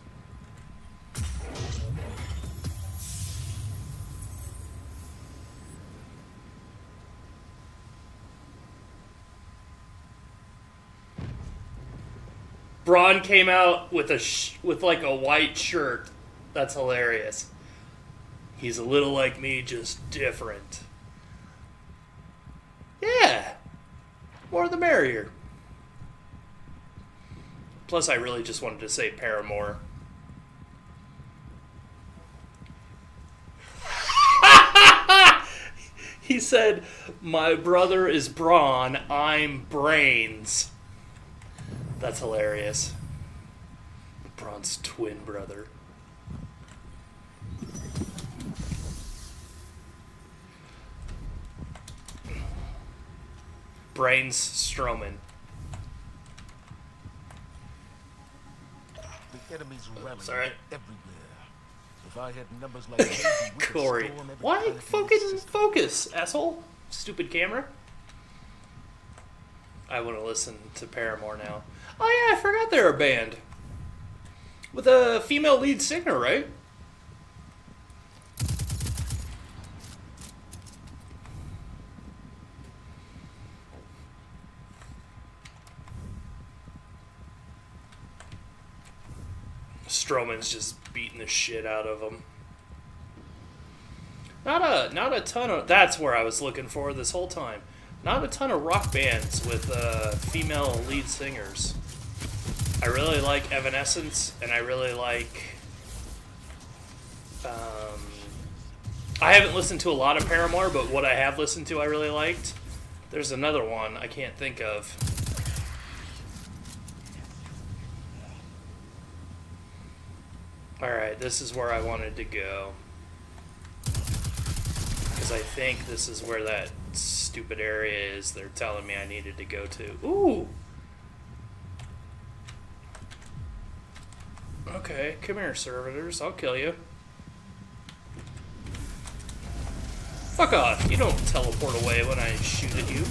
Braun came out with like a white shirt. That's hilarious. He's a little like me, just different. Yeah. More the merrier. Plus, I really just wanted to say paramour. He said, my brother is Braun, I'm Brains. That's hilarious. Braun's twin brother. Brains Strowman. The enemy's rallying Sorry. everywhere. If I had numbers like these, we could Corey. storm every Why planet in fucking the system. focus, asshole? Stupid camera. I want to listen to Paramore now. Oh yeah, I forgot they're a band. With a female lead singer, right? Strowman's just beating the shit out of him. Not a ton of... That's where I was looking for this whole time. Not a ton of rock bands with female lead singers. I really like Evanescence, and I really like... I haven't listened to a lot of Paramore, but what I have listened to I really liked. There's another one I can't think of. Alright, this is where I wanted to go. Because I think this is where that stupid area is they're telling me I needed to go to. Ooh! Okay, come here, servitors. I'll kill you. Fuck off. You don't teleport away when I shoot at you.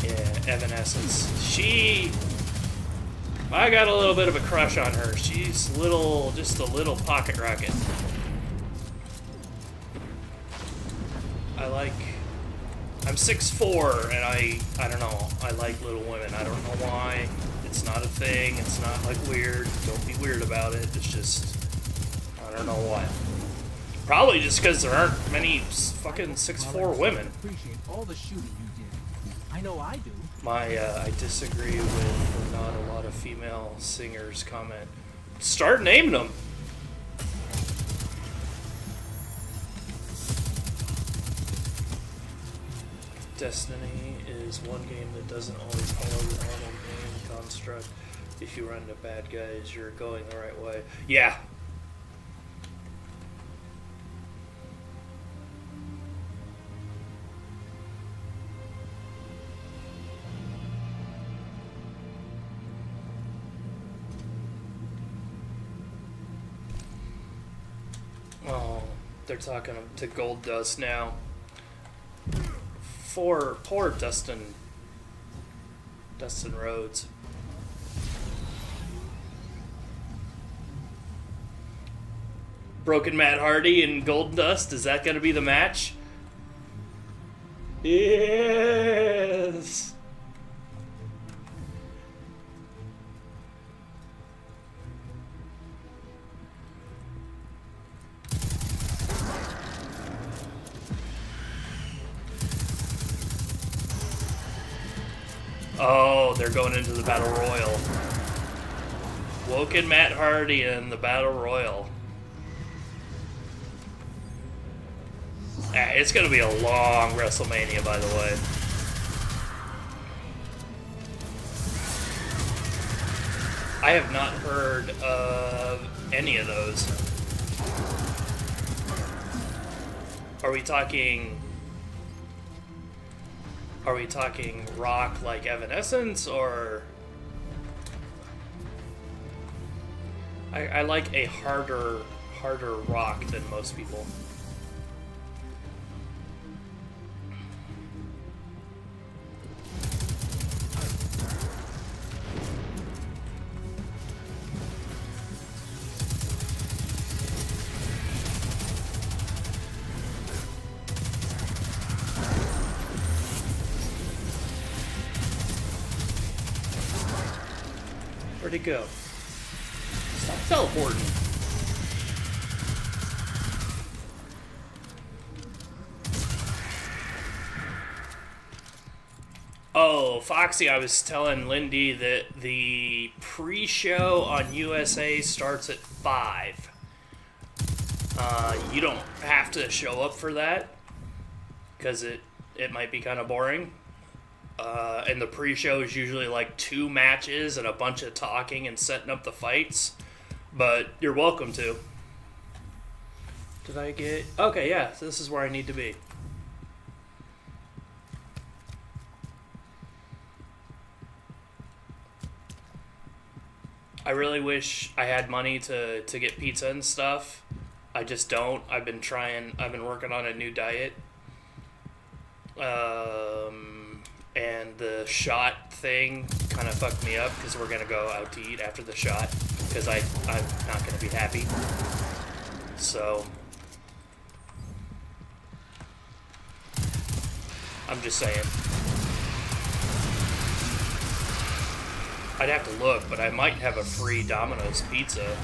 Yeah, Evanescence. I got a little bit of a crush on her. She's just a little pocket rocket. I'm 6'4", and I don't know, I like little women. I don't know why. It's not a thing. It's not, like, weird. Don't be weird about it. It's just, I don't know why. Probably just because there aren't many fucking 6'4" women. Appreciate all the shooting you did. I know I do. I disagree with not a lot of female singers comment. Start naming them. Destiny is one game that doesn't always follow the normal game construct. If you run into bad guys, you're going the right way. Yeah. Oh, they're talking to Gold Dust now. Poor Dustin Rhodes. Broken Matt Hardy and Golden Dust. Is that going to be the match? Yes. Oh, they're going into the Battle Royal. Woken Matt Hardy in the Battle Royal. It's going to be a long WrestleMania, by the way. I have not heard of any of those. Are we talking rock like Evanescence, or... I like a harder rock than most people. Where'd it go? Stop teleporting. Oh, Foxy, I was telling Lindy that the pre-show on USA starts at 5. You don't have to show up for that, because it might be kind of boring. And the pre-show is usually like 2 matches and a bunch of talking and setting up the fights. But you're welcome to. Did I get... Okay, yeah, this is where I need to be. I really wish I had money to get pizza and stuff. I just don't. I've been working on a new diet. And the shot thing kind of fucked me up, because we're going to go out to eat after the shot, because I'm not going to be happy. So, I'm just saying. I'd have to look, but I might have a free Domino's pizza.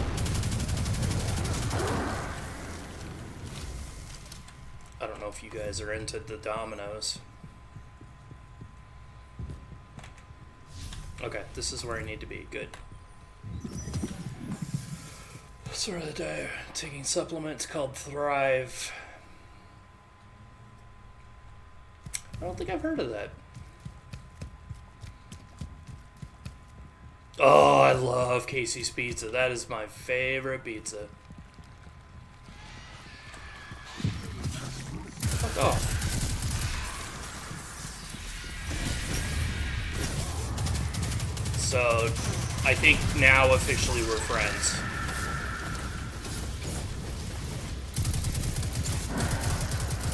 I don't know if you guys are into the Domino's. Okay, this is where I need to be. Good. Sort of the day, taking supplements called Thrive. I don't think I've heard of that. Oh, I love Casey's Pizza. That is my favorite pizza. Fuck off. So, I think now officially we're friends.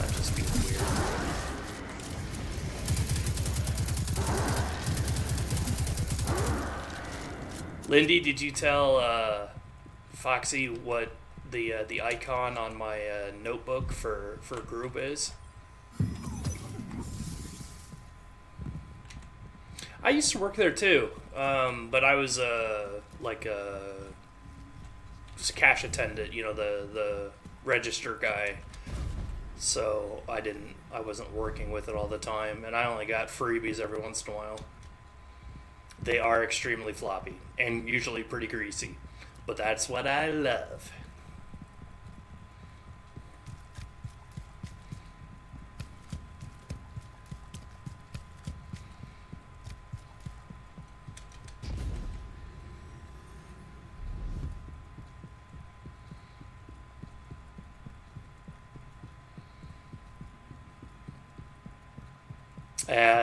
I'm just being weird. Lindy, did you tell Foxy what the icon on my notebook for group is? I used to work there too, but I was like a cash attendant, you know, the register guy. So I wasn't working with it all the time, and I only got freebies every once in a while. They are extremely floppy and usually pretty greasy, but that's what I love.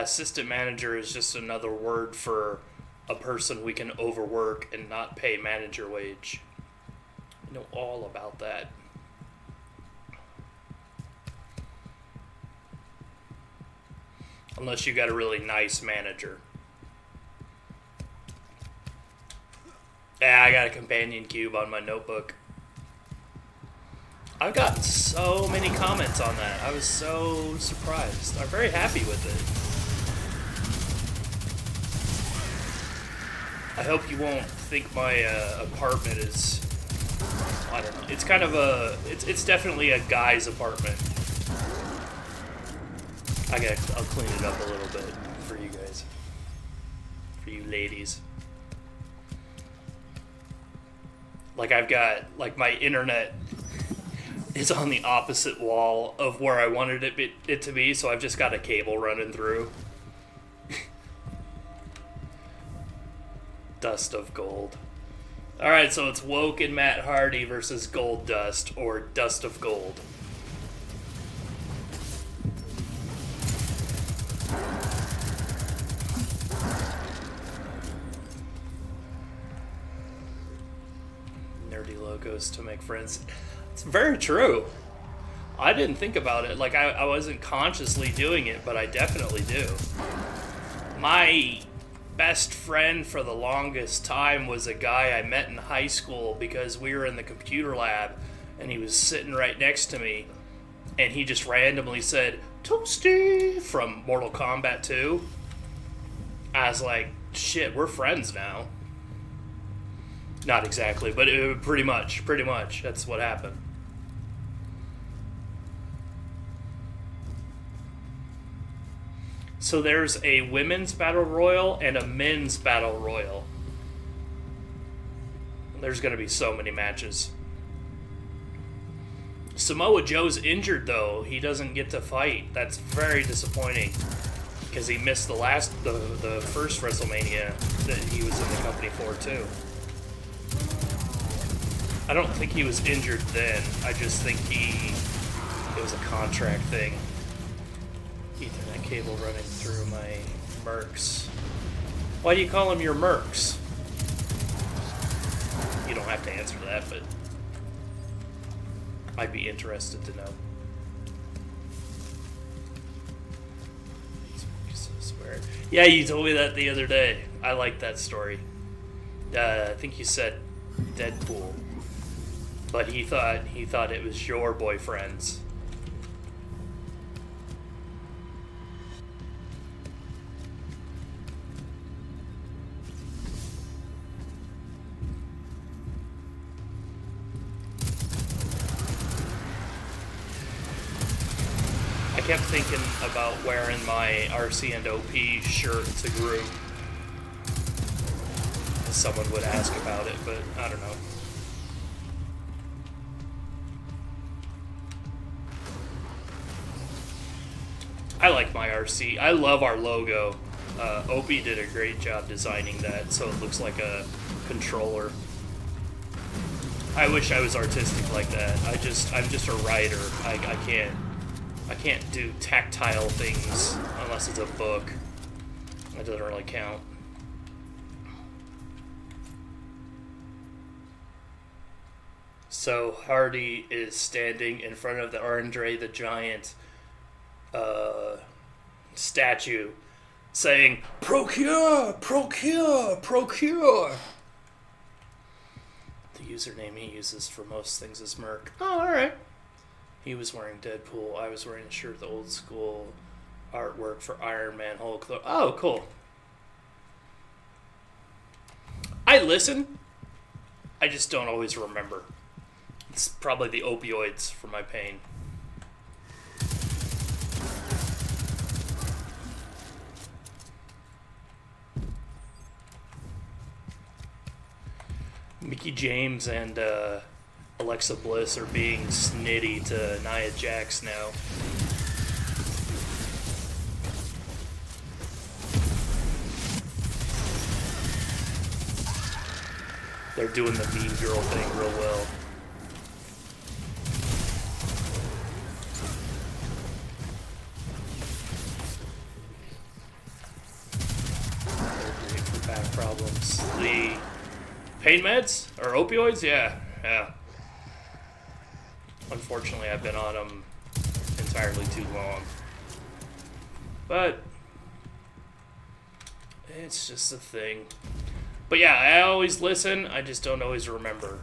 Assistant manager is just another word for a person we can overwork and not pay manager wage. I know all about that. Unless you got a really nice manager. Yeah, I got a companion cube on my notebook. I've gotten so many comments on that. I was so surprised. I'm very happy with it. I hope you won't think my apartment is... I don't know. It's kind of a... It's definitely a guy's apartment. I'll clean it up a little bit for you guys. For you ladies. Like, I've got... Like, my internet is on the opposite wall of where I wanted it to be, so I've just got a cable running through. Dust of Gold. Alright, so it's Woke and Matt Hardy versus Gold Dust, or Dust of Gold. Nerdy logos to make friends. It's very true. I didn't think about it. Like, I wasn't consciously doing it, but I definitely do. My best friend for the longest time was a guy I met in high school because we were in the computer lab and he was sitting right next to me and he just randomly said, "Toasty," from Mortal Kombat 2. I was like, shit, we're friends now. Not exactly, but pretty much, that's what happened. So there's a women's battle royal and a men's battle royal. There's going to be so many matches. Samoa Joe's injured, though. He doesn't get to fight. That's very disappointing. Because he missed the first WrestleMania that he was in the company for, too. I don't think he was injured then. I just think it was a contract thing. Ethernet cable running through my Mercs. Why do you call them your Mercs? You don't have to answer that, but I'd be interested to know. Yeah, you told me that the other day. I like that story. I think you said Deadpool, but he thought it was your boyfriend's. I kept thinking about wearing my RCandOP shirt to group. Someone would ask about it, but I don't know. I like my RC. I love our logo. Opie did a great job designing that, so it looks like a controller. I wish I was artistic like that. I'm just a writer. I can't do tactile things unless it's a book. That doesn't really count. So Hardy is standing in front of the Andre the Giant statue saying, "Procure! Procure! Procure!" The username he uses for most things is Merc. Oh, alright. He was wearing Deadpool. I was wearing a shirt with old school artwork for Iron Man, Hulk. Oh, cool. I listen. I just don't always remember. It's probably the opioids for my pain. Mickey James and Alexa Bliss are being snitty to Nia Jax now. They're doing the mean girl thing real well. They're great for back problems. The pain meds? Or opioids? Yeah. Unfortunately, I've been on them entirely too long. But it's just a thing. But yeah, I always listen, I just don't always remember.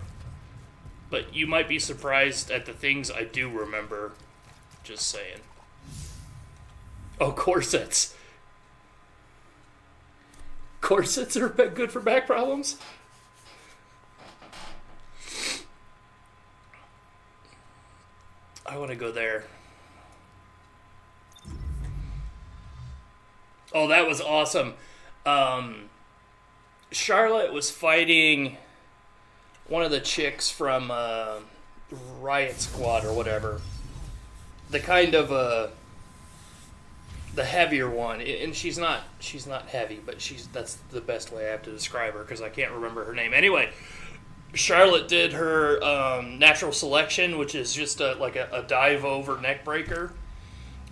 But you might be surprised at the things I do remember. Just saying. Oh, corsets. Corsets are good for back problems? I want to go there. Oh, that was awesome. Charlotte was fighting one of the chicks from Riot Squad or whatever. The kind of the heavier one, and she's not heavy, but that's the best way I have to describe her because I can't remember her name. Anyway, Charlotte did her natural selection, which is just like a dive over neck breaker.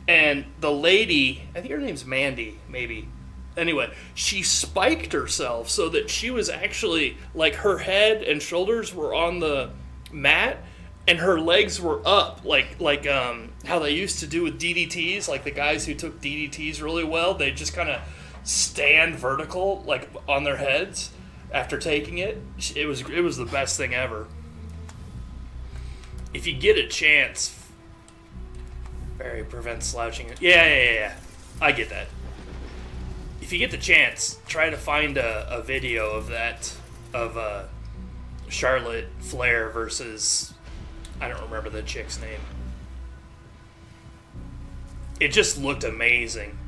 And the lady, I think her name's Mandy, maybe. Anyway, she spiked herself so that she was actually, like, her head and shoulders were on the mat, and her legs were up, like how they used to do with DDTs. Like the guys who took DDTs really well, they just kind of stand vertical, like on their heads after taking it. It was the best thing ever. If you get a chance. Barry prevents slouching. Yeah. I get that. If you get the chance, try to find a video of that, of Charlotte Flair versus, I don't remember the chick's name. It just looked amazing.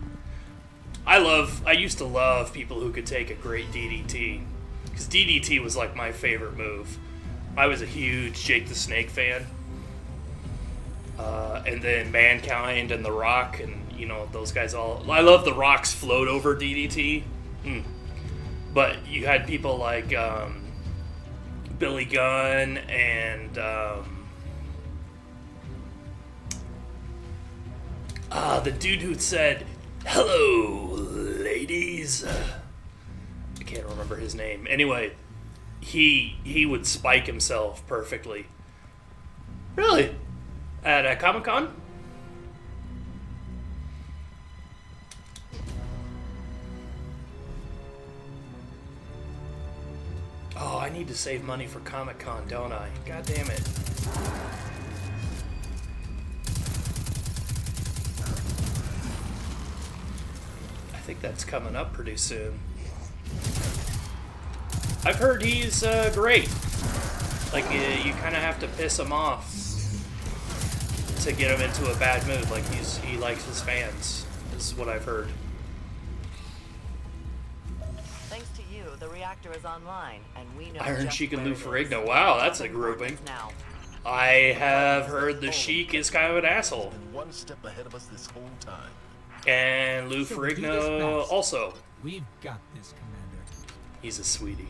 I used to love people who could take a great DDT, because DDT was like my favorite move. I was a huge Jake the Snake fan. And then Mankind and The Rock, and you know those guys all. I love The Rock's float over DDT, but you had people like Billy Gunn and the dude who said "Hello, ladies." I can't remember his name. Anyway, he would spike himself perfectly. Really? At Comic-Con? Oh, I need to save money for Comic-Con, don't I? God damn it. I think that's coming up pretty soon. I've heard he's great. Like, you kind of have to piss him off to get him into a bad mood. Like, he likes his fans. This is what I've heard. Thanks to you, the reactor is online, and we know Iron just Sheik and where Lou it is. Ferrigno. Wow, that's a grouping. Now. I have heard the Sheik is kind of an asshole. Been one step ahead of us this whole time. And Lou So we do this Ferrigno fast. also. We've got this, Commander. He's a sweetie.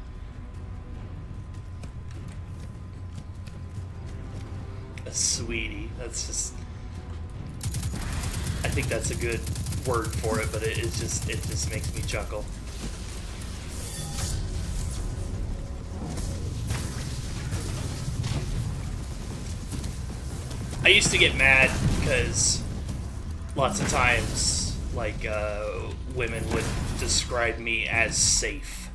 A sweetie. That's just... I think that's a good word for it, but it just makes me chuckle. I used to get mad because lots of times, like, women would describe me as safe.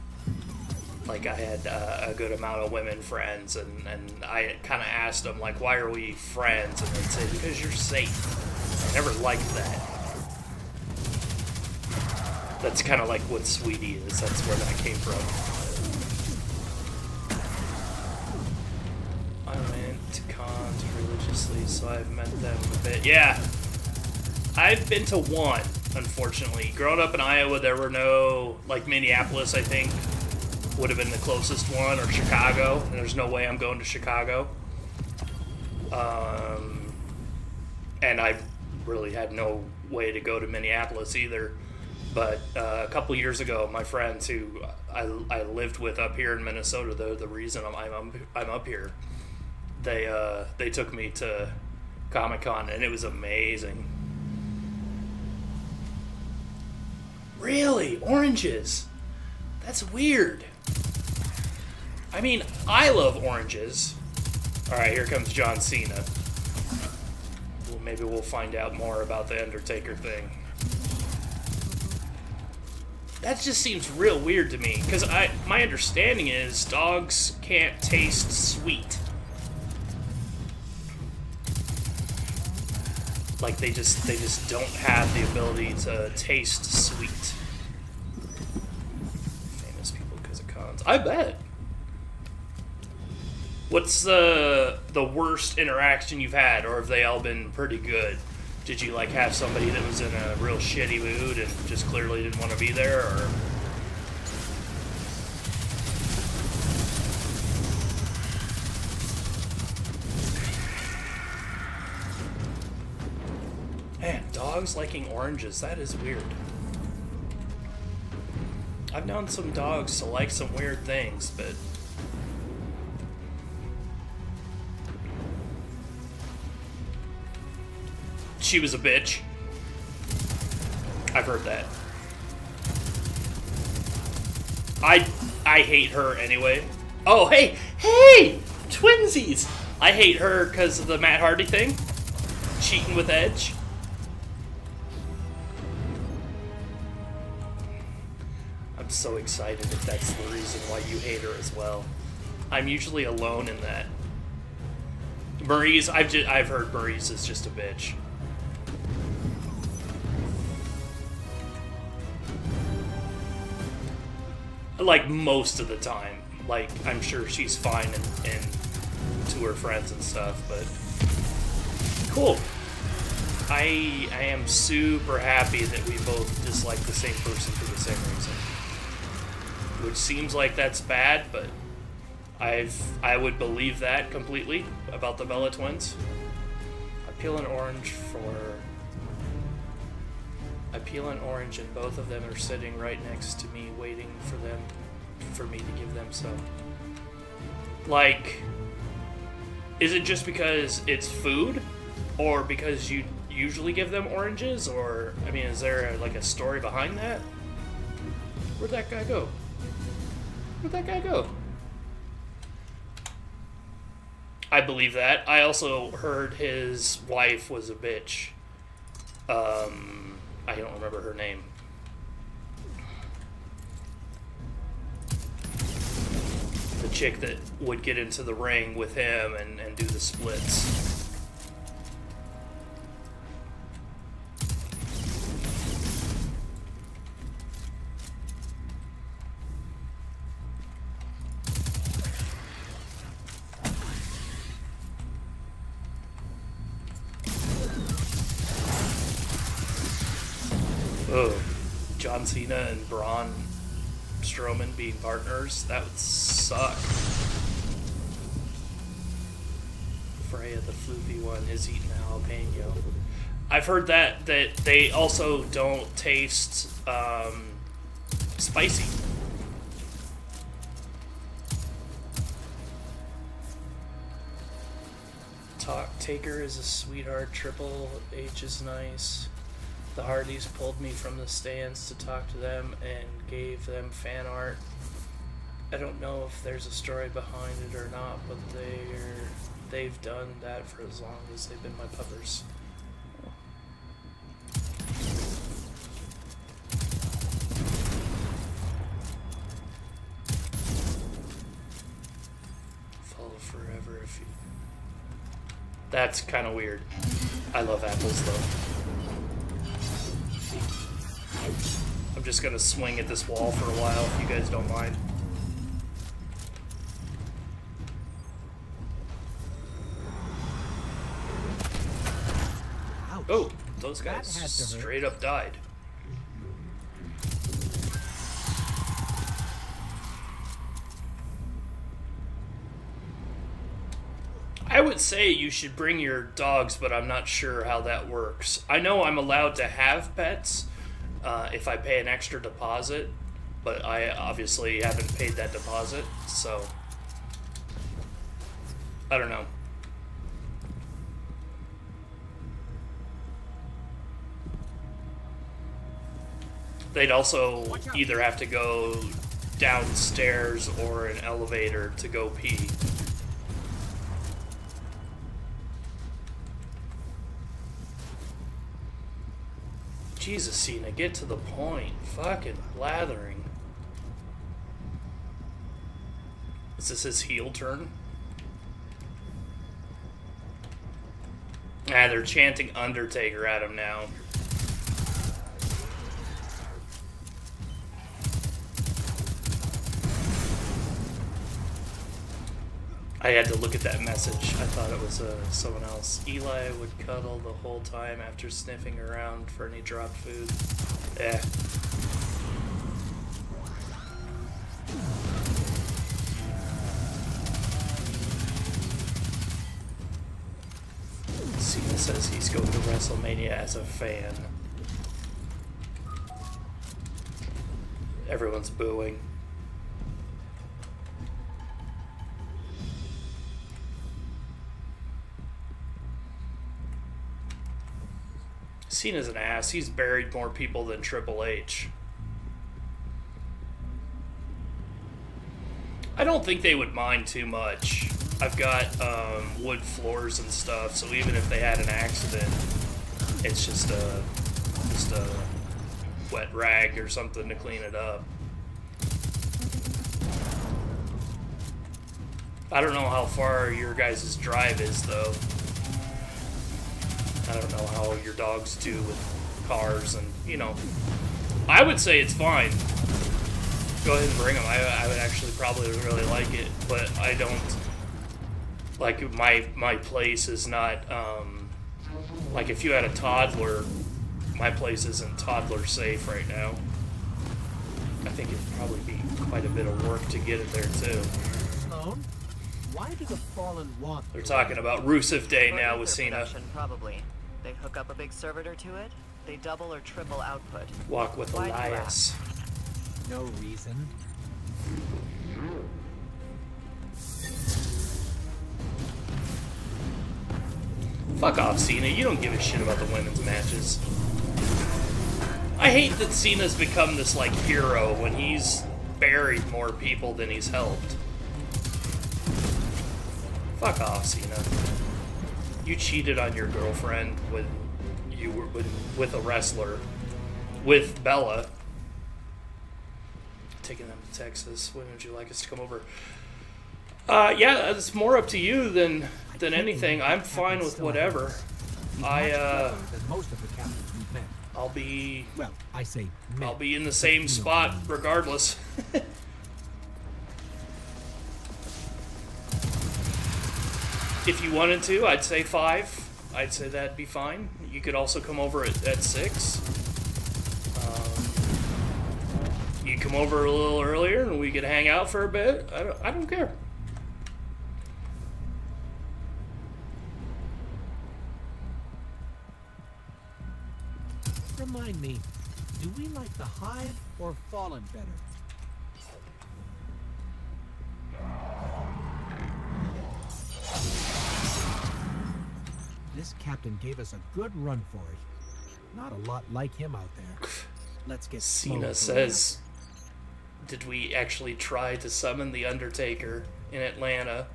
Like, I had a good amount of women friends, and I kind of asked them, like, why are we friends? And they'd say, because you're safe. I never liked that. That's kind of like what Sweetie is. That's where that came from. I went to cons religiously, so I've met them a bit. Yeah, I've been to one, unfortunately. Growing up in Iowa, there were no, like Minneapolis, I think, would have been the closest one, or Chicago, and there's no way I'm going to Chicago. And I really had no way to go to Minneapolis either. But a couple years ago, my friends who I lived with up here in Minnesota, they're the reason I'm up here. They took me to Comic-Con, and it was amazing. Really? Oranges? That's weird. I mean, I love oranges. Alright, here comes John Cena. Well, maybe we'll find out more about the Undertaker thing. That just seems real weird to me, because my understanding is dogs can't taste sweet. Like they just don't have the ability to taste sweet. Famous people because of cons. I bet. What's the worst interaction you've had, or have they all been pretty good? Did you like have somebody that was in a real shitty mood and just clearly didn't want to be there, or? Man, dogs liking oranges, that is weird. I've known some dogs to like some weird things, but... She was a bitch. I've heard that. I hate her anyway. Oh, hey! Hey! Twinsies! I hate her because of the Matt Hardy thing. Cheating with Edge. I'm so excited if that's the reason why you hate her as well. I'm usually alone in that. Marie's, I've heard Marie's is just a bitch. Like, most of the time. Like, I'm sure she's fine and to her friends and stuff, but... Cool. I am super happy that we both dislike the same person for the same reason. Which seems like that's bad, but... I would believe that completely about the Bella twins. I peel an orange and both of them are sitting right next to me waiting for me to give them some. Like, is it just because it's food? Or because you usually give them oranges? Or, I mean, is there like a story behind that? Where'd that guy go? Where'd that guy go? I believe that. I also heard his wife was a bitch. I don't remember her name. The chick that would get into the ring with him and do the splits. Oh, John Cena and Braun Strowman being partners? That would suck. Freya, the floofy one, is eating jalapeno. I've heard that they also don't taste spicy. Taker is a sweetheart. Triple H is nice. The Hardys pulled me from the stands to talk to them and gave them fan art. I don't know if there's a story behind it or not, but they've done that for as long as they've been my puppers. Follow forever if you... That's kind of weird. I love apples though. I'm just gonna swing at this wall for a while if you guys don't mind. Ouch. Oh, those guys straight up died. I would say you should bring your dogs, but I'm not sure how that works. I know I'm allowed to have pets if I pay an extra deposit, but I obviously haven't paid that deposit, so I don't know. They'd also either have to go downstairs or an elevator to go pee. Jesus, Cena, get to the point. Fucking blathering. Is this his heel turn? Ah, they're chanting Undertaker at him now. I had to look at that message. I thought it was someone else. Eli would cuddle the whole time after sniffing around for any dropped food. Yeah. Cena says he's going to WrestleMania as a fan. Everyone's booing. Cena's an ass. He's buried more people than Triple H. I don't think they would mind too much. I've got wood floors and stuff, so even if they had an accident, it's just a wet rag or something to clean it up. I don't know how far your guys' drive is, though. I don't know how your dogs do with cars, and, you know, I would say it's fine. Go ahead and bring them. I would actually probably really like it, but I don't, like, my place is not, like, if you had a toddler, my place isn't toddler safe right now. I think it'd probably be quite a bit of work to get it there, too. Sloan, why do the Fallen want? They're talking about Rusev Day now with Cena. Production, probably. They hook up a big servitor to it, they double or triple output. Walk with Why do you Elias. No reason. Fuck off, Cena. You don't give a shit about the women's matches. I hate that Cena's become this, like, hero when he's buried more people than he's helped. Fuck off, Cena. You cheated on your girlfriend when you were with a wrestler. With Bella. Taking them to Texas. When would you like us to come over? Yeah, it's more up to you than anything. I'm fine with whatever. Most of the captains we've met. I'll be... Well, I say met. I'll be in the same spot regardless. If you wanted to, I'd say 5. I'd say that'd be fine. You could also come over at 6. You come over a little earlier and we could hang out for a bit. I don't care. Remind me, do we like the Hive or Fallen better? This captain gave us a good run for it. Not a lot like him out there. Let's get Cena says, did we actually try to summon the Undertaker in Atlanta?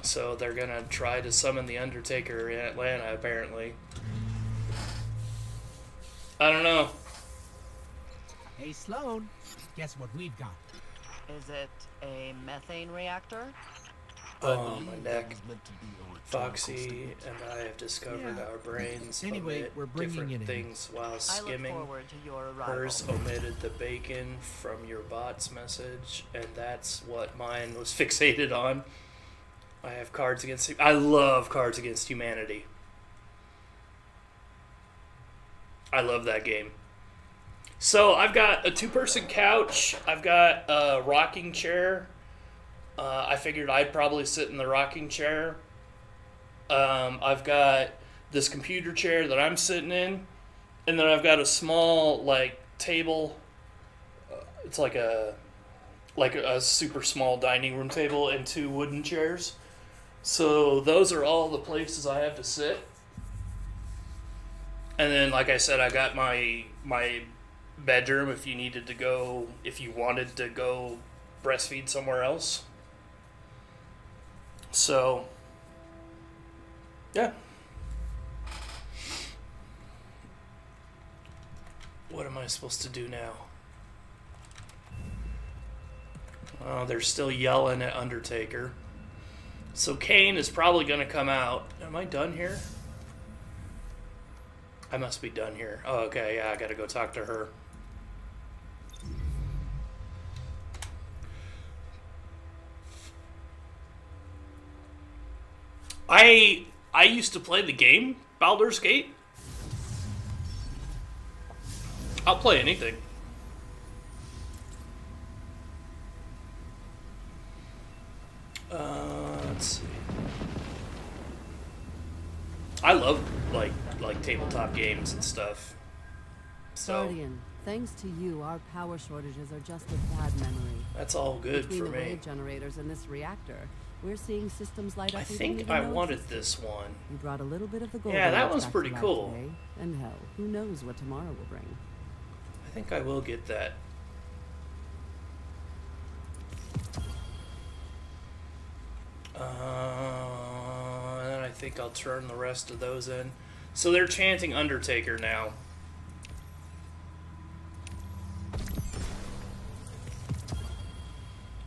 So they're gonna try to summon the Undertaker in Atlanta, apparently. I don't know. Hey, Sloan, guess what we've got? Is it a methane reactor? Oh, my neck. Foxy and I have discovered our brains Anyway, we're omit bringing different it in. things while I look skimming. forward to your arrival. Hers omitted the bacon from your bot's message, and that's what mine was fixated on. I have Cards Against... I love Cards Against Humanity. I love that game. So I've got a 2-person couch. I've got a rocking chair. I figured I'd probably sit in the rocking chair. I've got this computer chair that I'm sitting in. And then I've got a small, like, table. It's like a super small dining room table and 2 wooden chairs. So those are all the places I have to sit. And then, like I said, I got my bedroom if you wanted to go breastfeed somewhere else. So, yeah. What am I supposed to do now? Oh, they're still yelling at Undertaker. So Kane is probably going to come out. Am I done here? I must be done here. Oh, okay, yeah, I gotta go talk to her. I used to play the game, Baldur's Gate. I'll play anything. Let's see. I love like tabletop games and stuff. So Guardian, thanks to you, our power shortages are just a bad memory. that's all good Between for the me. wave generators and this reactor, we're seeing systems light up. I we didn't think even I know wanted existed. this one. You brought a little bit of the gold. Yeah, that rush one's back pretty to life cool. today. And hell, who knows what tomorrow will bring? I think I will get that. And then I think I'll turn the rest of those in. So they're chanting Undertaker now.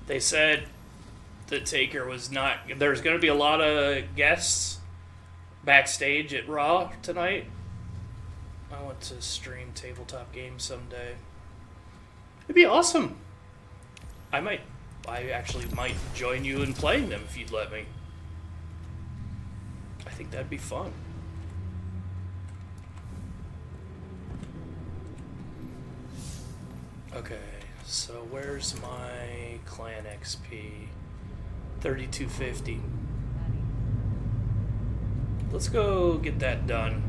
They said that Taker was not... There's going to be a lot of guests backstage at Raw tonight. I want to stream tabletop games someday. It'd be awesome. I actually might join you in playing them if you'd let me. I think that'd be fun. Okay, so where's my clan XP? 3250. Let's go get that done.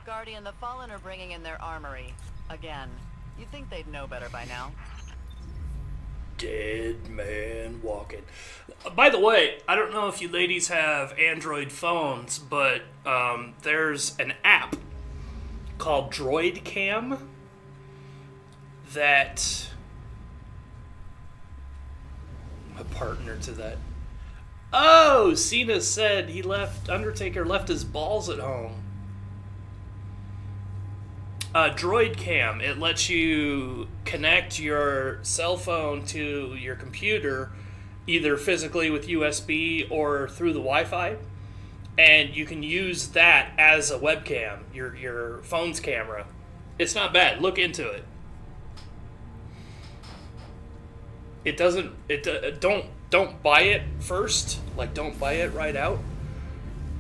Guardian, the Fallen are bringing in their armory. Again. You'd think they'd know better by now. Dead man walking. By the way, I don't know if you ladies have Android phones, but there's an app called Droid Cam that a partner to that. Oh, Cena said Undertaker left his balls at home. Droid Cam, it lets you connect your cell phone to your computer, either physically with USB or through the Wi-Fi, and you can use that as a webcam, your phone's camera. It's not bad. Look into it. It doesn't. Don't buy it first. Like, don't buy it right out.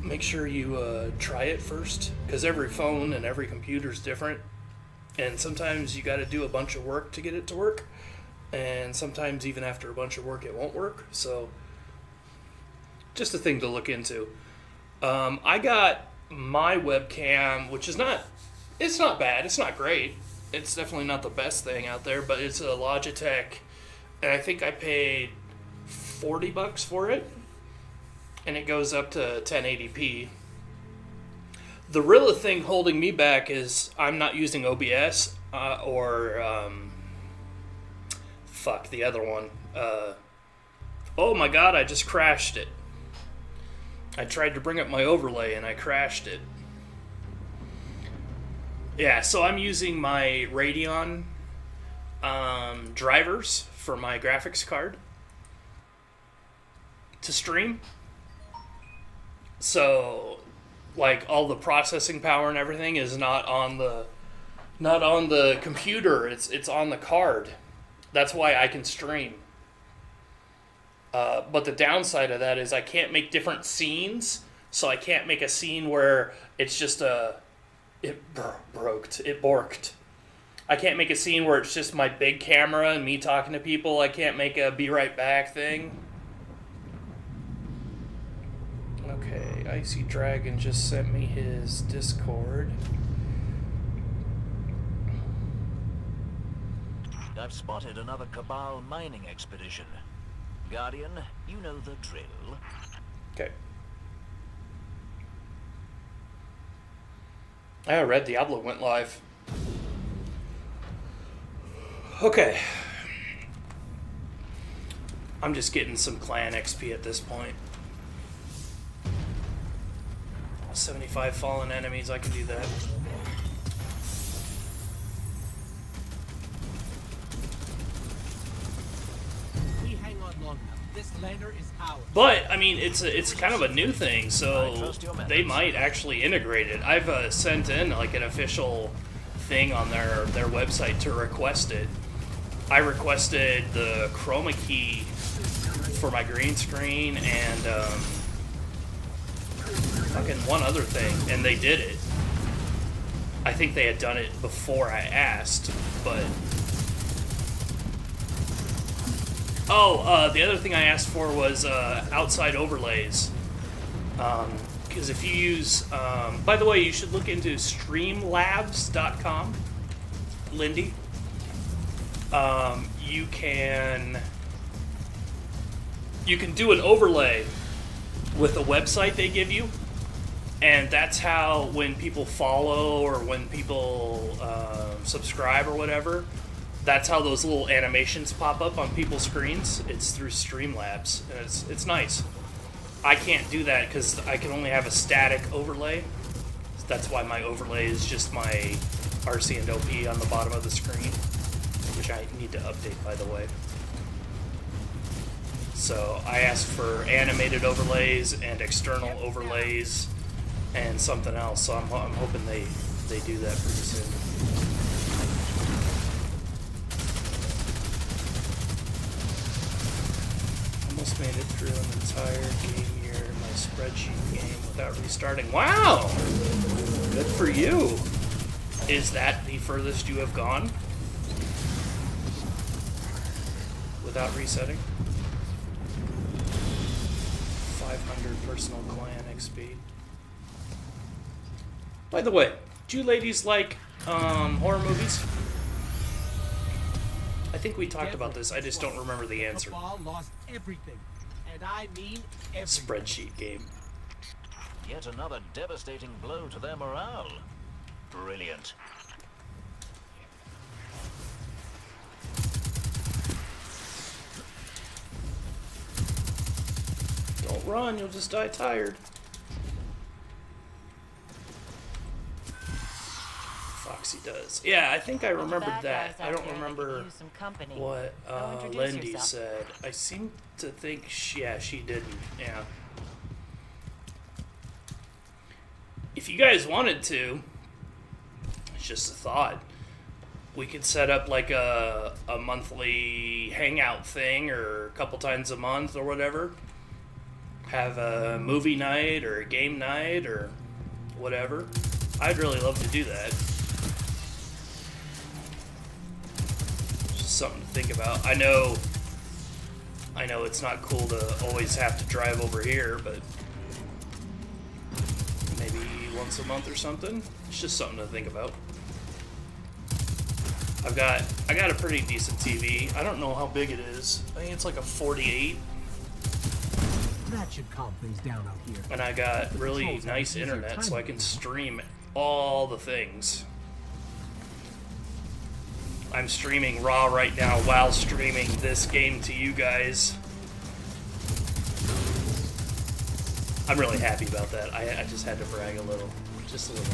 Make sure you try it first, because every phone and every computer is different, and sometimes you got to do a bunch of work to get it to work, and sometimes even after a bunch of work it won't work. So just a thing to look into. I got my webcam, which is not bad, it's not great, it's definitely not the best thing out there, but it's a Logitech, and I think I paid $40 for it. And it goes up to 1080p. The real thing holding me back is I'm not using OBS or the other one. Oh my god, I just crashed it. I tried to bring up my overlay and I crashed it. Yeah, so I'm using my Radeon drivers for my graphics card to stream. So, like, all the processing power and everything is not on the computer. It's on the card. That's why I can stream. But the downside of that is I can't make different scenes. So I can't make a scene where it's just it borked. I can't make a scene where it's just my big camera and me talking to people. I can't make a be right back thing. Okay, Icy Dragon just sent me his Discord. I've spotted another Cabal mining expedition. Guardian, you know the drill. Okay. Red Diablo went live. Okay. I'm just getting some clan XP at this point. 75 fallen enemies, I can do that. long enough. This lander is ours. But I mean, it's kind of a new thing, so they might actually integrate it. I've sent in like an official thing on their website to request it. I requested the chroma key for my green screen and fucking one other thing, and they did it. I think they had done it before I asked, but... Oh, the other thing I asked for was outside overlays. Because if you use... by the way, you should look into streamlabs.com, Lindy. You can do an overlay with a website they give you, and that's how when people follow or when people subscribe or whatever, that's how those little animations pop up on people's screens. It's through Streamlabs, and it's nice. I can't do that because I can only have a static overlay. That's why my overlay is just my RCandOP on the bottom of the screen, which I need to update, by the way. So I asked for animated overlays and external overlays and something else. So I'm hoping they do that pretty soon. Almost made it through an entire game year in my spreadsheet game without restarting. Wow! Good for you. Is that the furthest you have gone? Without resetting? 500 personal clan XP. By the way, do you ladies like horror movies? I think we talked about this. I just don't remember the answer. Lost everything, and I mean everything. Spreadsheet game. Yet another devastating blow to their morale. Brilliant. Don't run, you'll just die tired. Foxy does. Yeah, I think I remembered that. I don't remember what Lindy said. I seem to think, yeah, she didn't. Yeah. If you guys wanted to, it's just a thought. We could set up like a monthly hangout thing or a couple times a month or whatever. Have a movie night or a game night or whatever. I'd really love to do that. Just something to think about. I know it's not cool to always have to drive over here, but maybe once a month or something. It's just something to think about. I got a pretty decent TV. I don't know how big it is. I think it's like a 48. That should calm things down out here. And I got really nice internet, so I can stream all the things. I'm streaming RAW right now while streaming this game to you guys. I'm really happy about that. I just had to brag a little. Just a little.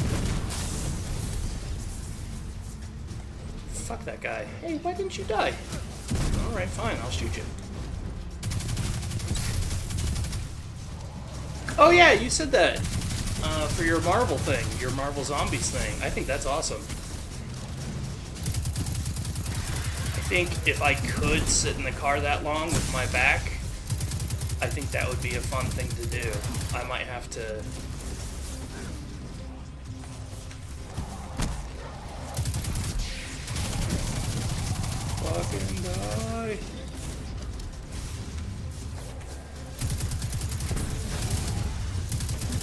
Fuck that guy. Hey, why didn't you die? Alright, fine, I'll shoot you. Oh yeah, you said that for your Marvel thing, your Marvel Zombies thing. I think that's awesome. I think if I could sit in the car that long with my back, I think that would be a fun thing to do. I might have to... fucking die.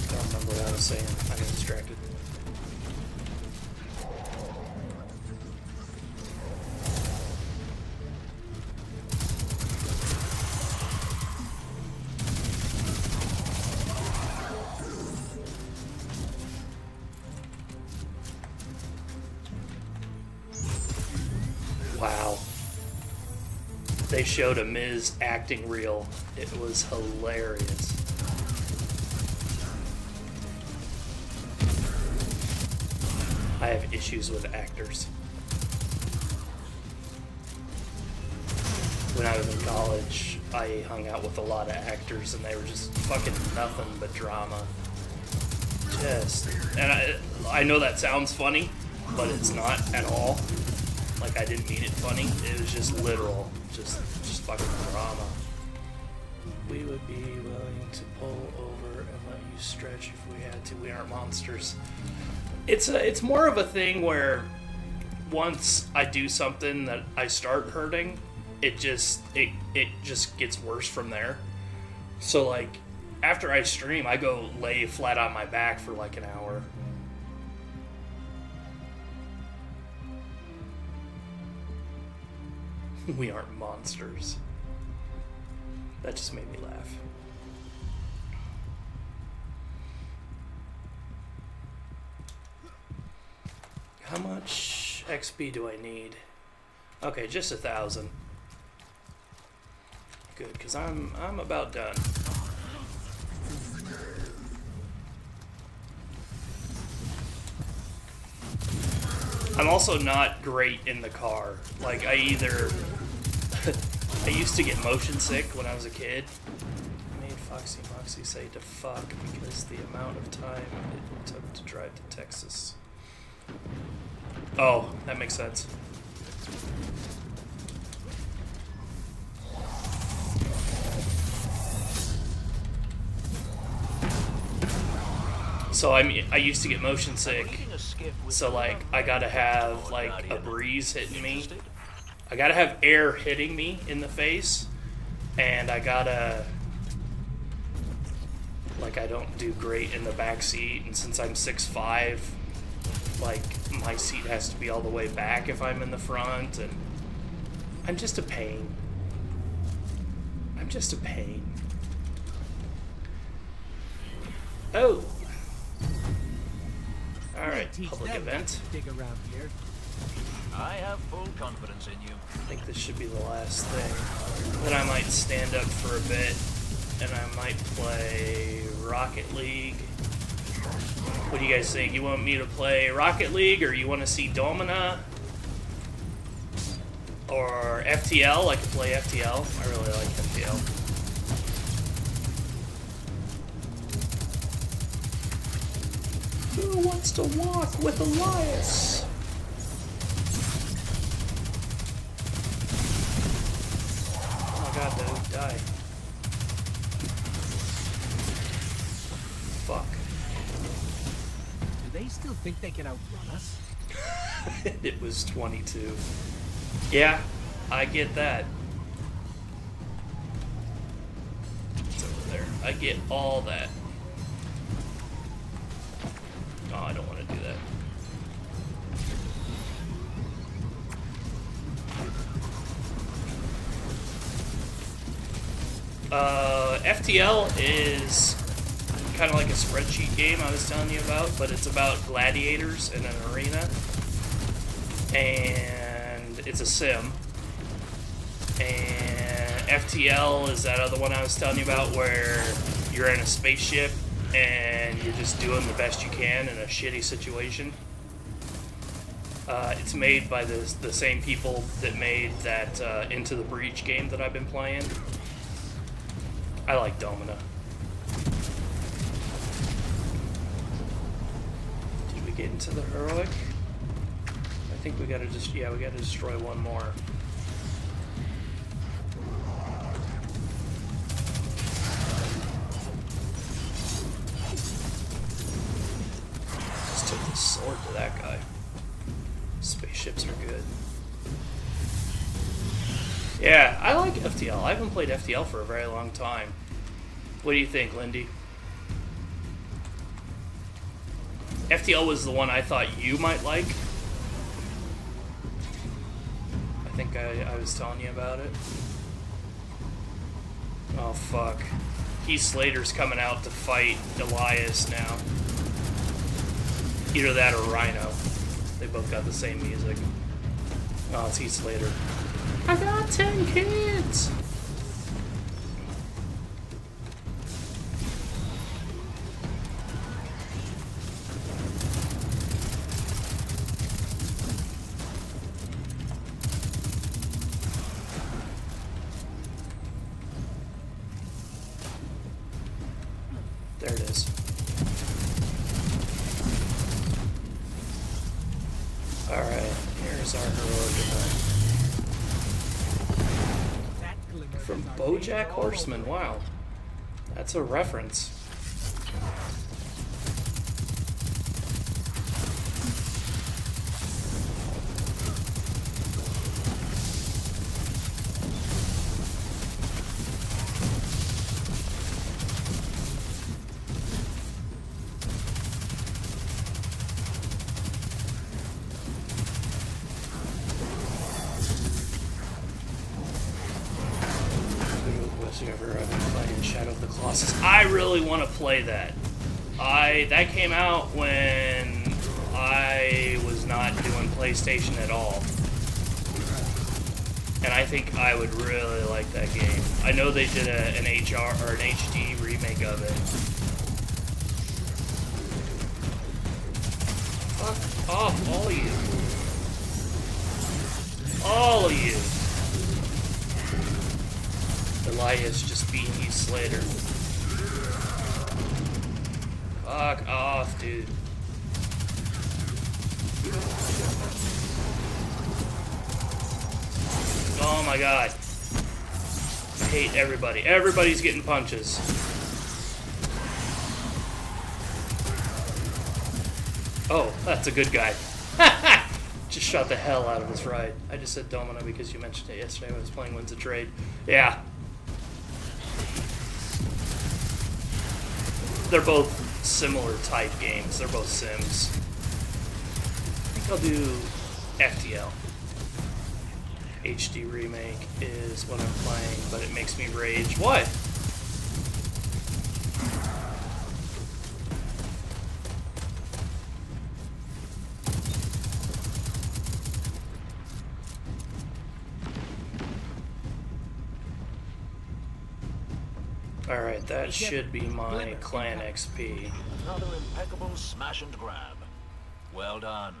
I don't remember what I was saying. I got distracted. Wow. They showed a Miz acting reel. It was hilarious. I have issues with actors. When I was in college, I hung out with a lot of actors, and they were just fucking nothing but drama. And I know that sounds funny, but it's not at all. Like, I didn't mean it funny. It was just literal, just fucking drama. We would be willing to pull over and let you stretch if we had to. We aren't monsters. It's more of a thing where once I do something that I start hurting, it just gets worse from there. So like after I stream, I go lay flat on my back for like an hour. We aren't monsters. That just made me laugh. How much XP do I need? Okay, just 1,000. Good, because I'm about done. I'm also not great in the car. Like, I used to get motion sick when I was a kid. I made Foxy Moxie say to fuck because the amount of time it took to drive to Texas. Oh, that makes sense. So I used to get motion sick, so like I gotta have like a breeze hitting me. I gotta have air hitting me in the face, and I gotta, like, I don't do great in the back seat, and since I'm 6'5", like my seat has to be all the way back if I'm in the front, and I'm just a pain. I'm just a pain. Oh. Alright, public event. Dig around here. I have full confidence in you. I think this should be the last thing. Then I might stand up for a bit, and I might play Rocket League. What do you guys think? You want me to play Rocket League, or you want to see Domina? Or FTL? I could play FTL. I really like FTL. Who wants to walk with Elias? Oh my god, dude, die. Fuck. Do they still think they can outrun us? It was 22. Yeah, I get that. It's over there. I get all that. Oh, I don't want to do that. FTL is kind of like a spreadsheet game I was telling you about, but it's about gladiators in an arena. And it's a sim. And FTL is that other one I was telling you about where you're in a spaceship and you're just doing the best you can in a shitty situation. It's made by the same people that made that Into the Breach game that I've been playing. I like Domina. Did we get into the heroic? I think we gotta just, yeah, we gotta destroy one more. Just took the sword to that guy. Spaceships are good. Yeah, I like FTL. I haven't played FTL for a very long time. What do you think, Lindy? FTL was the one I thought you might like. I think I was telling you about it. Oh, fuck. Heath Slater's coming out to fight Elias now. Either that or Rhino. They both got the same music. Oh, it's Heath Slater. I got 10 kids! There it is. Alright, here's our heroic event. From BoJack Horseman, wow. That's a reference. I really want to play that. That came out when I was not doing PlayStation at all. And I think I would really like that game. I know they did an HR or an HD remake of it. Fuck off, all of you. All of you. Elias just beating you, Slater. Fuck off, dude. Oh my god. I hate everybody. Everybody's getting punches. Oh, that's a good guy. Just shot the hell out of his ride. I just said Domino because you mentioned it yesterday when I was playing Wins a Trade. Yeah. They're both similar type games. They're both Sims. I think I'll do FTL. HD Remake is what I'm playing, but it makes me rage. What? Alright, that should be my clan XP. Another impeccable smash and grab. Well done.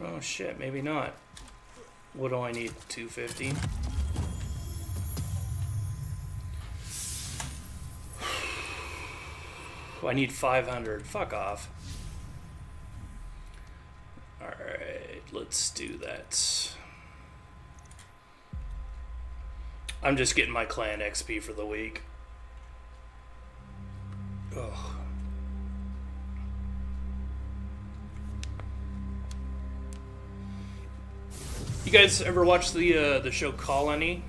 Oh shit, maybe not. What do I need? 250? I need 500. Fuck off. Alright, let's do that. I'm just getting my clan XP for the week. Ugh. You guys ever watch the show Colony?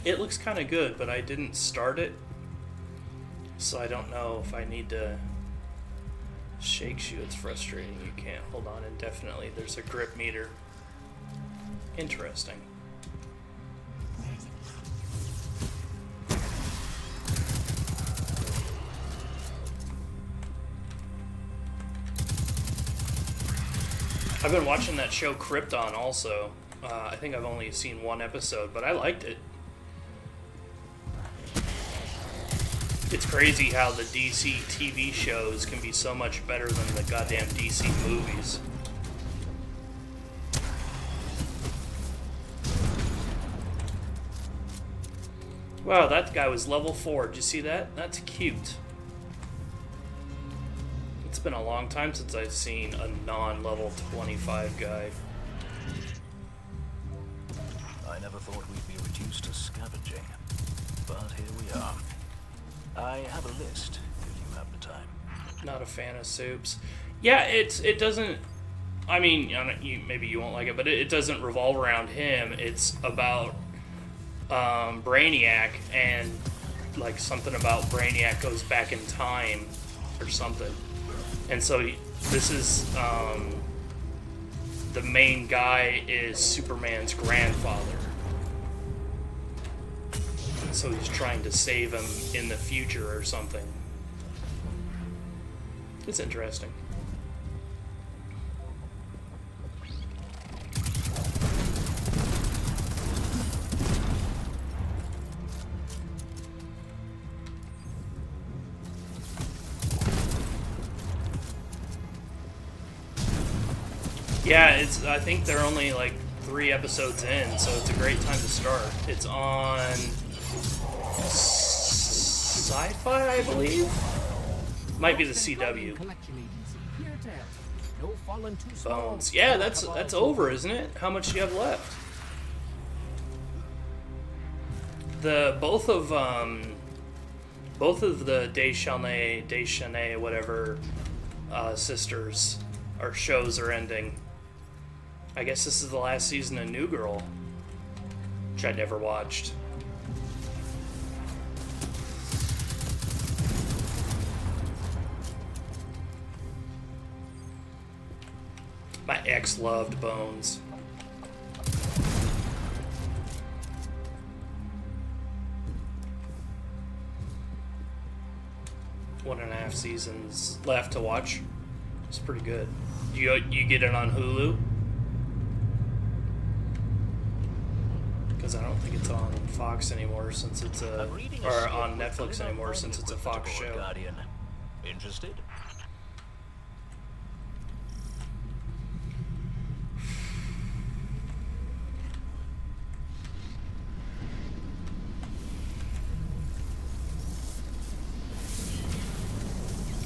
It looks kind of good, but I didn't start it, so I don't know if I need to. Shakes you. It's frustrating. You can't hold on indefinitely. There's a grip meter. Interesting. I've been watching that show Krypton also. I think I've only seen one episode, but I liked it. It's crazy how the DC TV shows can be so much better than the goddamn DC movies. Wow, that guy was level 4. Did you see that? That's cute. It's been a long time since I've seen a non-level 25 guy. I never thought we'd be reduced to scavenging, but here we are. I have a list, if you have the time. Not a fan of soups. Yeah, it doesn't... I mean, maybe you won't like it, but it doesn't revolve around him. It's about Brainiac, and like something about Brainiac goes back in time or something. And so this is, the main guy is Superman's grandfather. So he's trying to save him in the future or something. It's interesting. Yeah, I think they're only like 3 episodes in, so it's a great time to start. It's on Sci-Fi, I believe. Might be the CW. Bones. Yeah, that's over, isn't it? How much do you have left? Both of the Deschanel, whatever, sisters or shows are ending. I guess this is the last season of New Girl, which I never watched. My ex loved Bones. One and a half seasons left to watch. It's pretty good. You get it on Hulu? Because I don't think it's on Fox anymore since it's or on Netflix anymore since it's a Fox show. Guardian. Interested?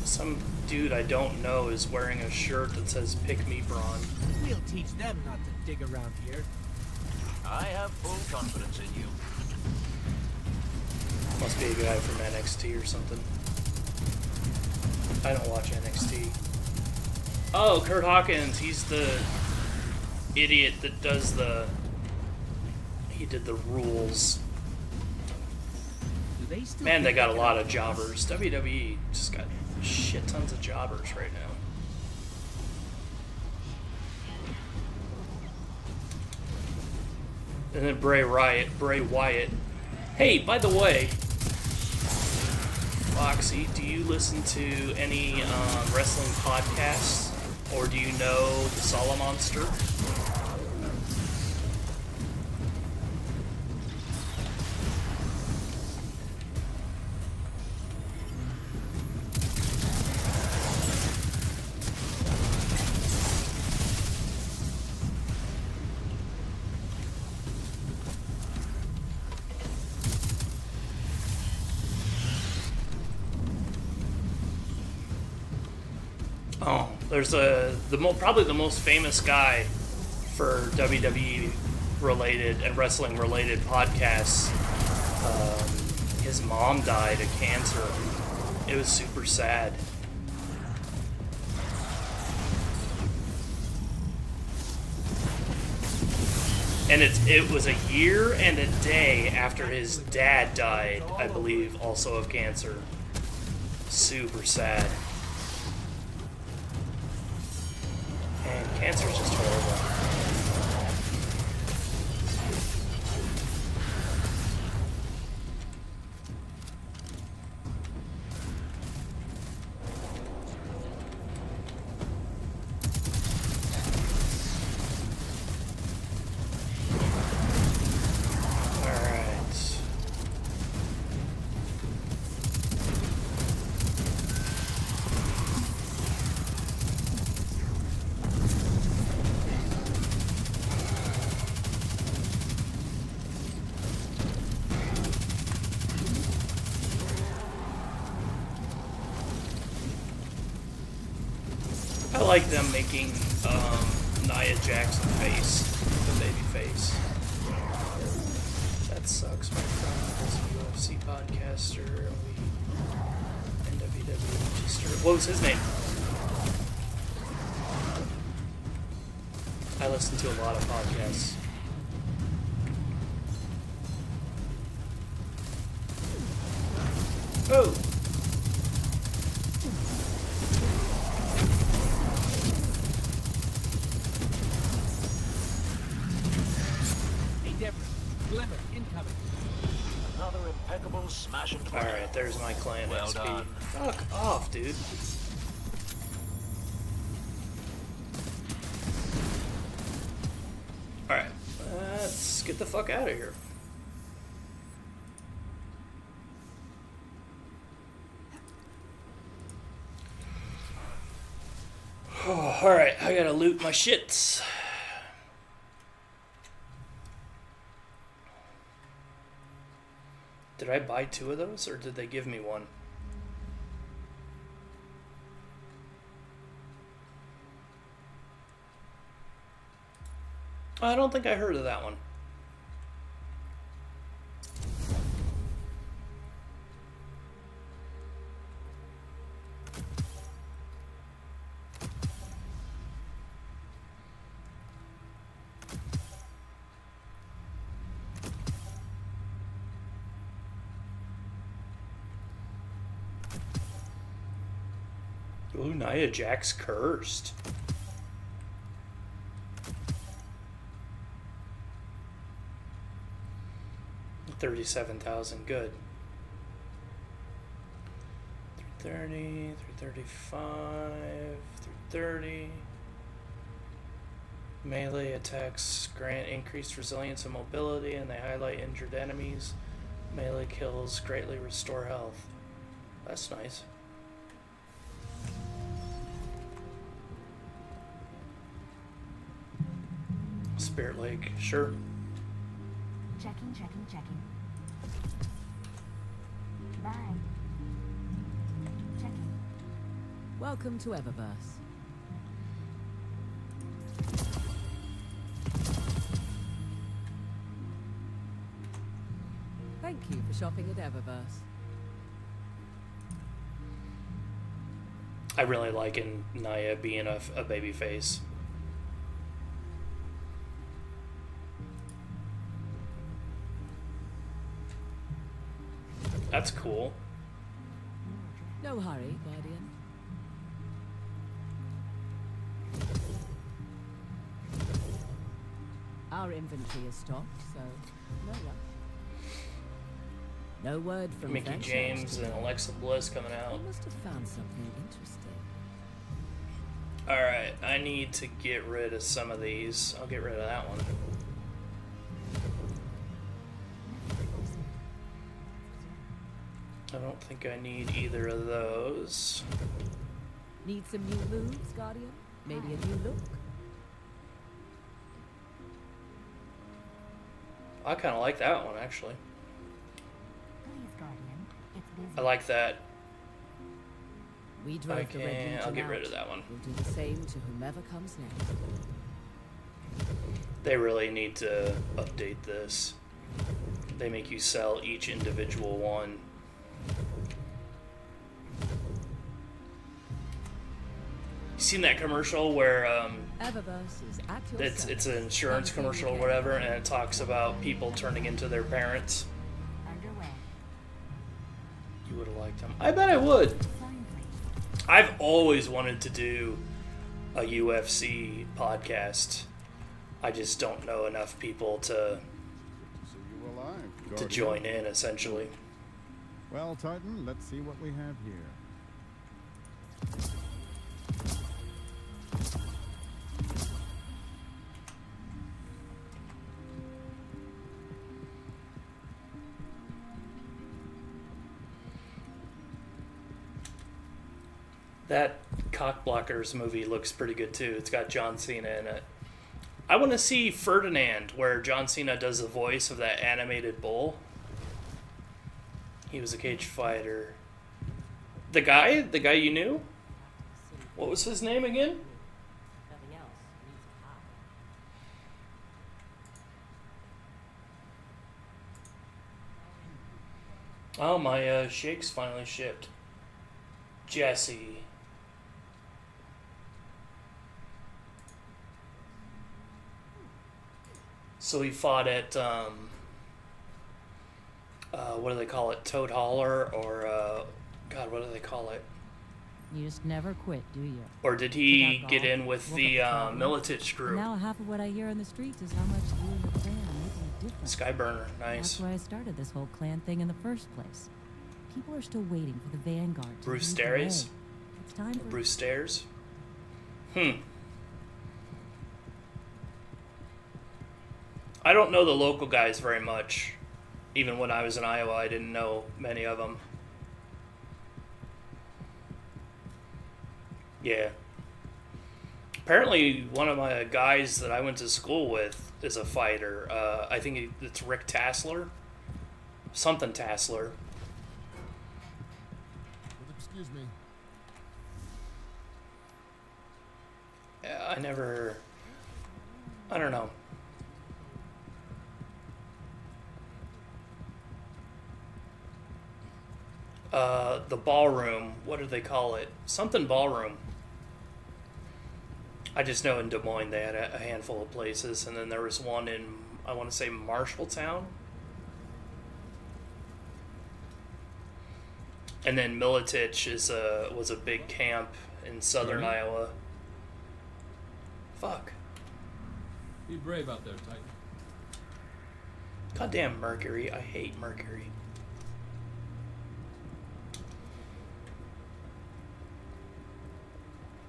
Some dude I don't know is wearing a shirt that says "Pick Me Braun." We'll teach them not to dig around here. I have full confidence in you. Must be a guy from NXT or something. I don't watch NXT. Oh, Kurt Hawkins. He's the idiot that does the... He did the rules. Man, they got a lot of jobbers. WWE just got shit tons of jobbers right now. And then Bray Wyatt. Hey, by the way, Foxy, do you listen to any wrestling podcasts? Or do you know the Solomonster? Oh, there's probably the most famous guy for WWE related and wrestling related podcasts. His mom died of cancer. It was super sad. And it was a year and a day after his dad died, I believe, also of cancer. Super sad. And cancer's just horrible. I like them making Nia Jackson face, the baby face. That sucks, my friend. As a UFC podcaster, and WWE register. What was his name? I listen to a lot of podcasts. Oh! Another impeccable smash and grab. Alright, there's my clan Well XP. done. Fuck off, dude. Alright, let's get the fuck out of here. Alright, I gotta loot my shits. Did I buy 2 of those, or did they give me one? I don't think I heard of that one. Ooh, Nia Jax cursed. $37,000, good. 330, 335, 330. Melee attacks grant increased resilience and mobility, and they highlight injured enemies. Melee kills greatly restore health. That's nice. Spirit Lake, sure. Checking. Bye. Checking. Welcome to Eververse. Thank you for shopping at Eververse. I really like Nia being a baby face. That's cool. No hurry, Guardian. Our inventory is stocked, so no rush. No word from Mickey French James and Alexa Bliss coming out. You must have found something interesting. Alright, I need to get rid of some of these. I'll get rid of that one. I don't think I need either of those. Need some new moves, Guardian? Maybe a new look? I kind of like that one, actually. Please, Guardian. It's busy. I like that. We drove the Red Legion I'll get out. rid of that one. We'll do the same to whomever comes next. They really need to update this. They make you sell each individual one. You seen that commercial where Eververse is at your it's an insurance commercial or whatever, and it talks about people turning into their parents? Underway. You would have liked them. I bet I would. Sign, please. I've always wanted to do a UFC podcast. I just don't know enough people to See you alive, to Guardian. join in, essentially. Well, Titan, let's see what we have here. That Cockblockers movie looks pretty good too. It's got John Cena in it. I want to see Ferdinand, where John Cena does the voice of that animated bull. He was a cage fighter. The guy you knew? What was his name again? Nothing else. Needs a high. Oh, my shakes finally shipped. Jesse. So he fought at, what do they call it? Toad Holler, or, God, what do they call it? You just never quit, do you? Or did he Took out get golf, in with woke the up the problem. Militich And group? now half of what I hear in the streets is how much you and the clan are making a difference. Skyburner, nice. That's why I started this whole clan thing in the first place. People are still waiting for the Vanguard to Bruce lead the way. Stairs? It's time for Bruce Stairs? I don't know the local guys very much. Even when I was in Iowa, I didn't know many of them. Yeah. Apparently, one of my guys that I went to school with is a fighter. I think it's Rick Tassler. something Tassler. Excuse me. Yeah, I don't know. The ballroom, what do they call it? Something ballroom. I just know in Des Moines they had a handful of places, and then there was one in, I want to say, Marshalltown. And then Militich was a big camp in southern Iowa. Fuck. Be brave out there, Titan. Goddamn Mercury. I hate Mercury.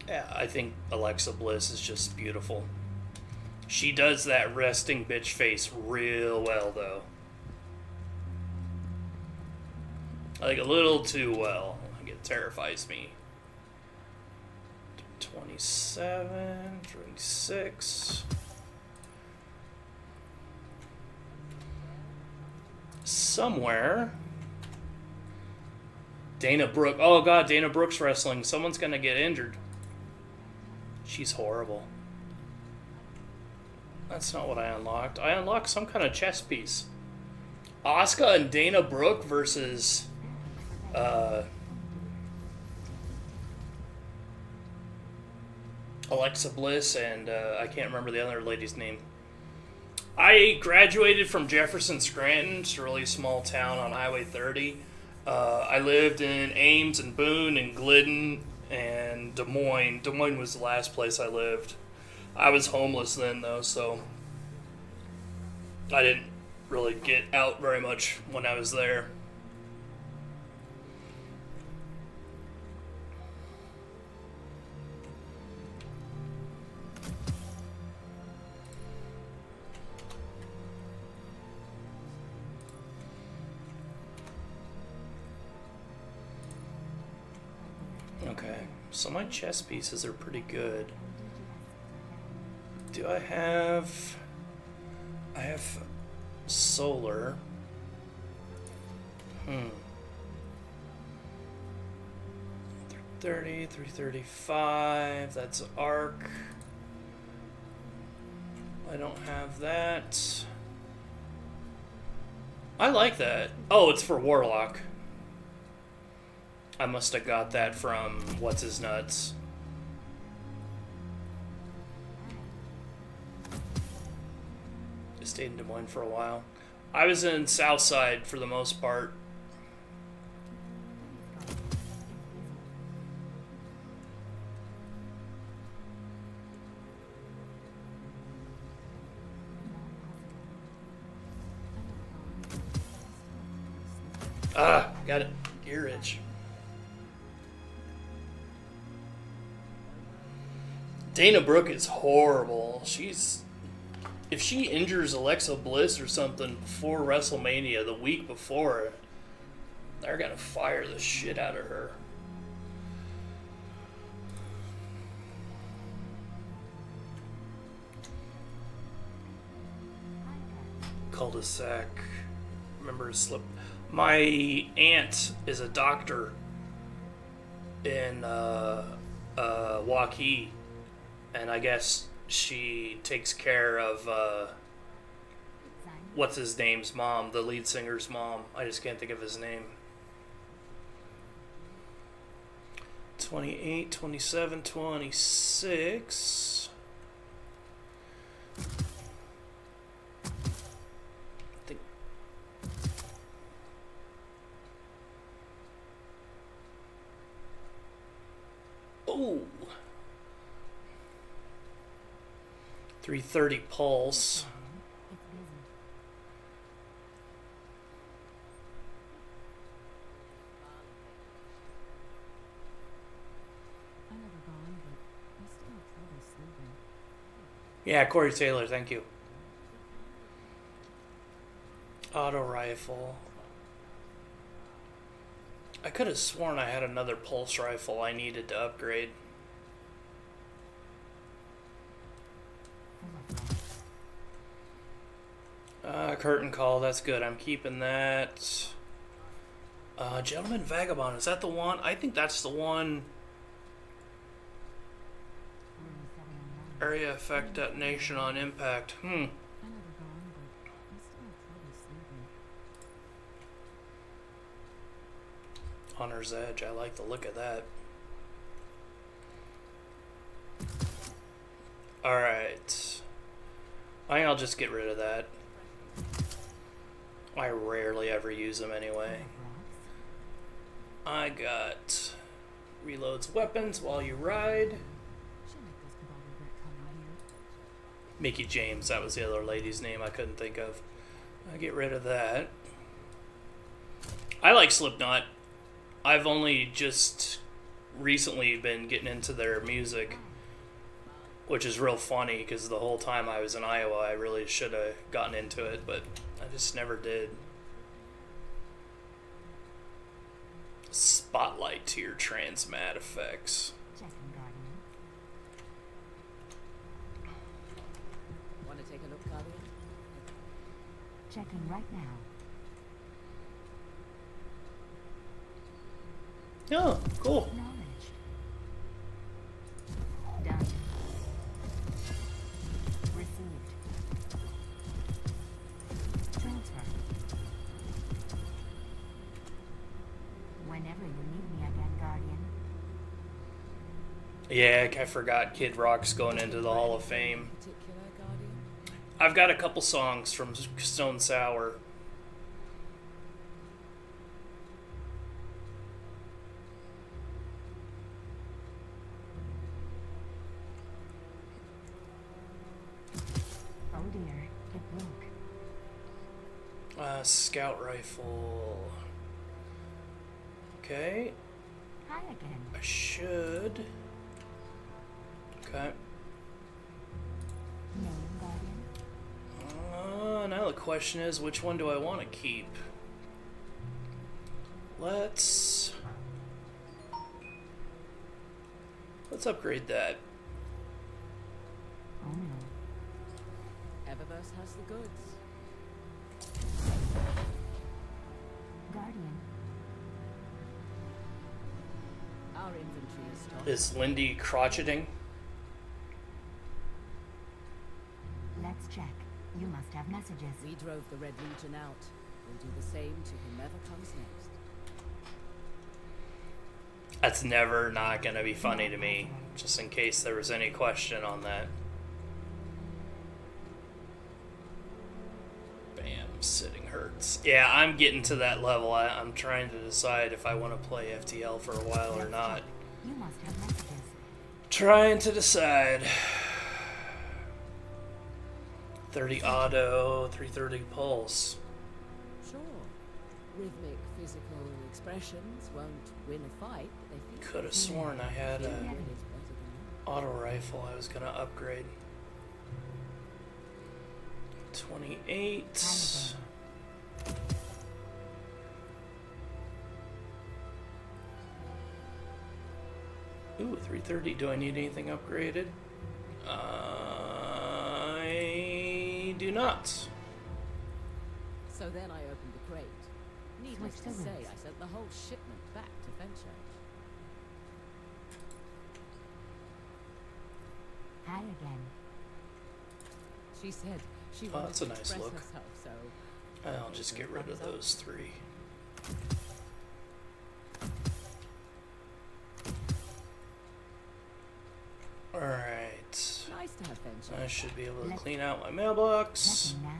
Yeah, I think Alexa Bliss is just beautiful. She does that resting bitch face real well, though. Like, a little too well. Like, it terrifies me. 27, 26. Somewhere. Dana Brooke. Oh, God, Dana Brooke's wrestling. Someone's gonna get injured. She's horrible. That's not what I unlocked. I unlocked some kind of chess piece. Asuka and Dana Brooke versus Alexa Bliss and I can't remember the other lady's name. I graduated from Jefferson Scranton. It's a really small town on Highway 30. I lived in Ames and Boone and Glidden and Des Moines. Des Moines was the last place I lived. I was homeless then, though, so I didn't really get out very much when I was there. Okay, so my chess pieces are pretty good. Do I have... I have solar. 330, 335, that's arc. I don't have that. I like that. Oh, it's for Warlock. I must have got that from What's His Nuts. Stayed in Des Moines for a while. I was in Southside for the most part. Ah, got it. Ear itch. Dana Brooke is horrible. If she injures Alexa Bliss or something before WrestleMania, the week before, they're gonna fire the shit out of her. Cul-de-sac. Remember slip. My aunt is a doctor in Waukee, and I guess she takes care of what's his name's mom, the lead singer's mom. I just can't think of his name. 28, 27, 26. Oh. 330 pulse. Yeah, Corey Taylor, thank you. Auto rifle. I could have sworn I had another pulse rifle I needed to upgrade. curtain call, that's good. I'm keeping that. Gentleman Vagabond, is that the one? I think that's the one. Area effect detonation on impact. Honor's Edge, I like the look of that. Alright. I think I'll just get rid of that. I rarely ever use them anyway. I got reloads weapons while you ride. Mickey James, that was the other lady's name I couldn't think of. I get rid of that. I like Slipknot. I've only just recently been getting into their music, which is real funny because the whole time I was in Iowa I really should have gotten into it, but I just never did. Spotlight to your transmat effects. Want to take a look, Guardian? Checking right now. Oh, cool. Acknowledged. Done. Received. Transfer. Whenever you need me again, Guardian. Yeah, I forgot Kid Rock's going into the Hall of Fame. Particular Guardian? I've got a couple songs from Stone Sour. Oh dear, it broke. Scout rifle. Okay. Hi again. I should. Okay. Name, Guardian. Now the question is, which one do I want to keep? Let's upgrade that. Oh no. Eververse has the goods. Guardian. Our inventory is stocked. Is Lindy crotcheting? Let's check. You must have messages. We drove the Red Legion out. We'll do the same to whomever comes next. That's never not gonna be funny to me, just in case there was any question on that. Bam, sitting hurts. Yeah, I'm getting to that level. I'm trying to decide if I want to play FTL for a while or not. You must have messages. Trying to decide. 30 auto, 330 pulse. Sure. Rhythmic physical expressions won't win a fight, but they feel Could have sworn I had good is a better than auto rifle I was gonna upgrade. 28. Ooh, 330. Do I need anything upgraded? I do not. So then I opened the crate. Needless to Switch the say, rooms. I sent the whole shipment back to Fenchurch. Hi again. She said she Oh, wanted that's to a nice express look. herself, so I'll just get rid of those 3. Alright. nice to have Fenchurch. I should be able to clean out my mailbox. Checking now.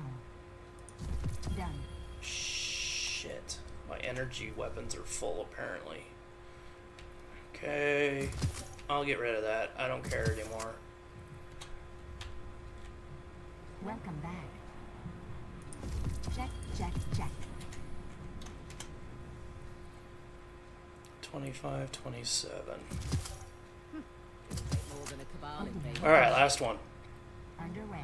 Done. Shit. My energy weapons are full apparently. Okay. I'll get rid of that. I don't care anymore. Welcome back. Check, check, check. 25, 27. More than a cabal invasion. Alright, last one. Underway.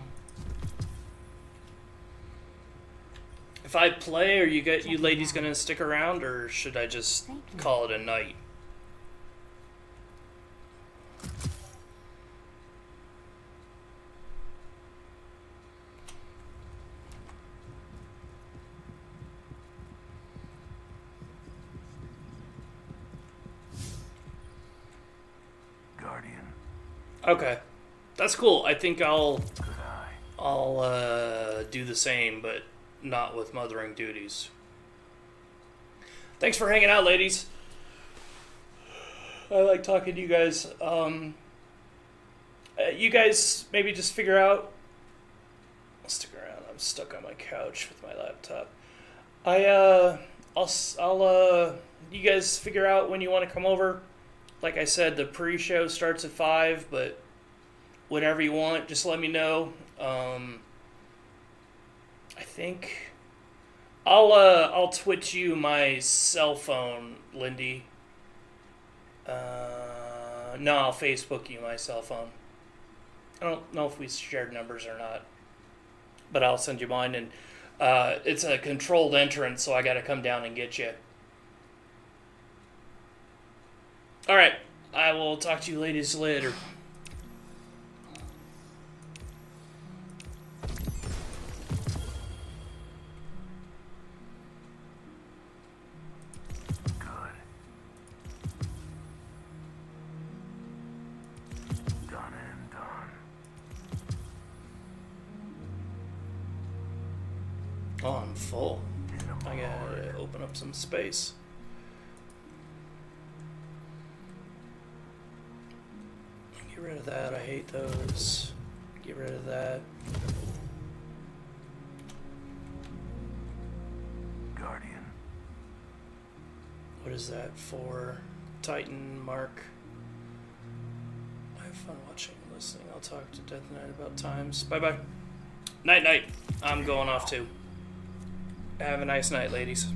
If I play, are you ladies gonna stick around, or should I just call it a night? Okay. That's cool. I think I'll do the same, but not with mothering duties. Thanks for hanging out, ladies. I like talking to you guys. You guys maybe just figure out. I'll stick around. I'm stuck on my couch with my laptop. I'll you guys figure out when you want to come over. Like I said, the pre-show starts at 5, but whenever you want, just let me know. I think I'll Twitch you my cell phone, Lindy. No, I'll Facebook you my cell phone. I don't know if we shared numbers or not, but I'll send you mine. And it's a controlled entrance, so I got to come down and get you. All right, I will talk to you ladies later. Oh, I'm full. I gotta open up some space. Get rid of that. I hate those. Get rid of that. Guardian. What is that for? Titan, Mark. I have fun watching and listening. I'll talk to Death Knight about times. Bye-bye. Night-night. I'm going off too. Have a nice night, ladies.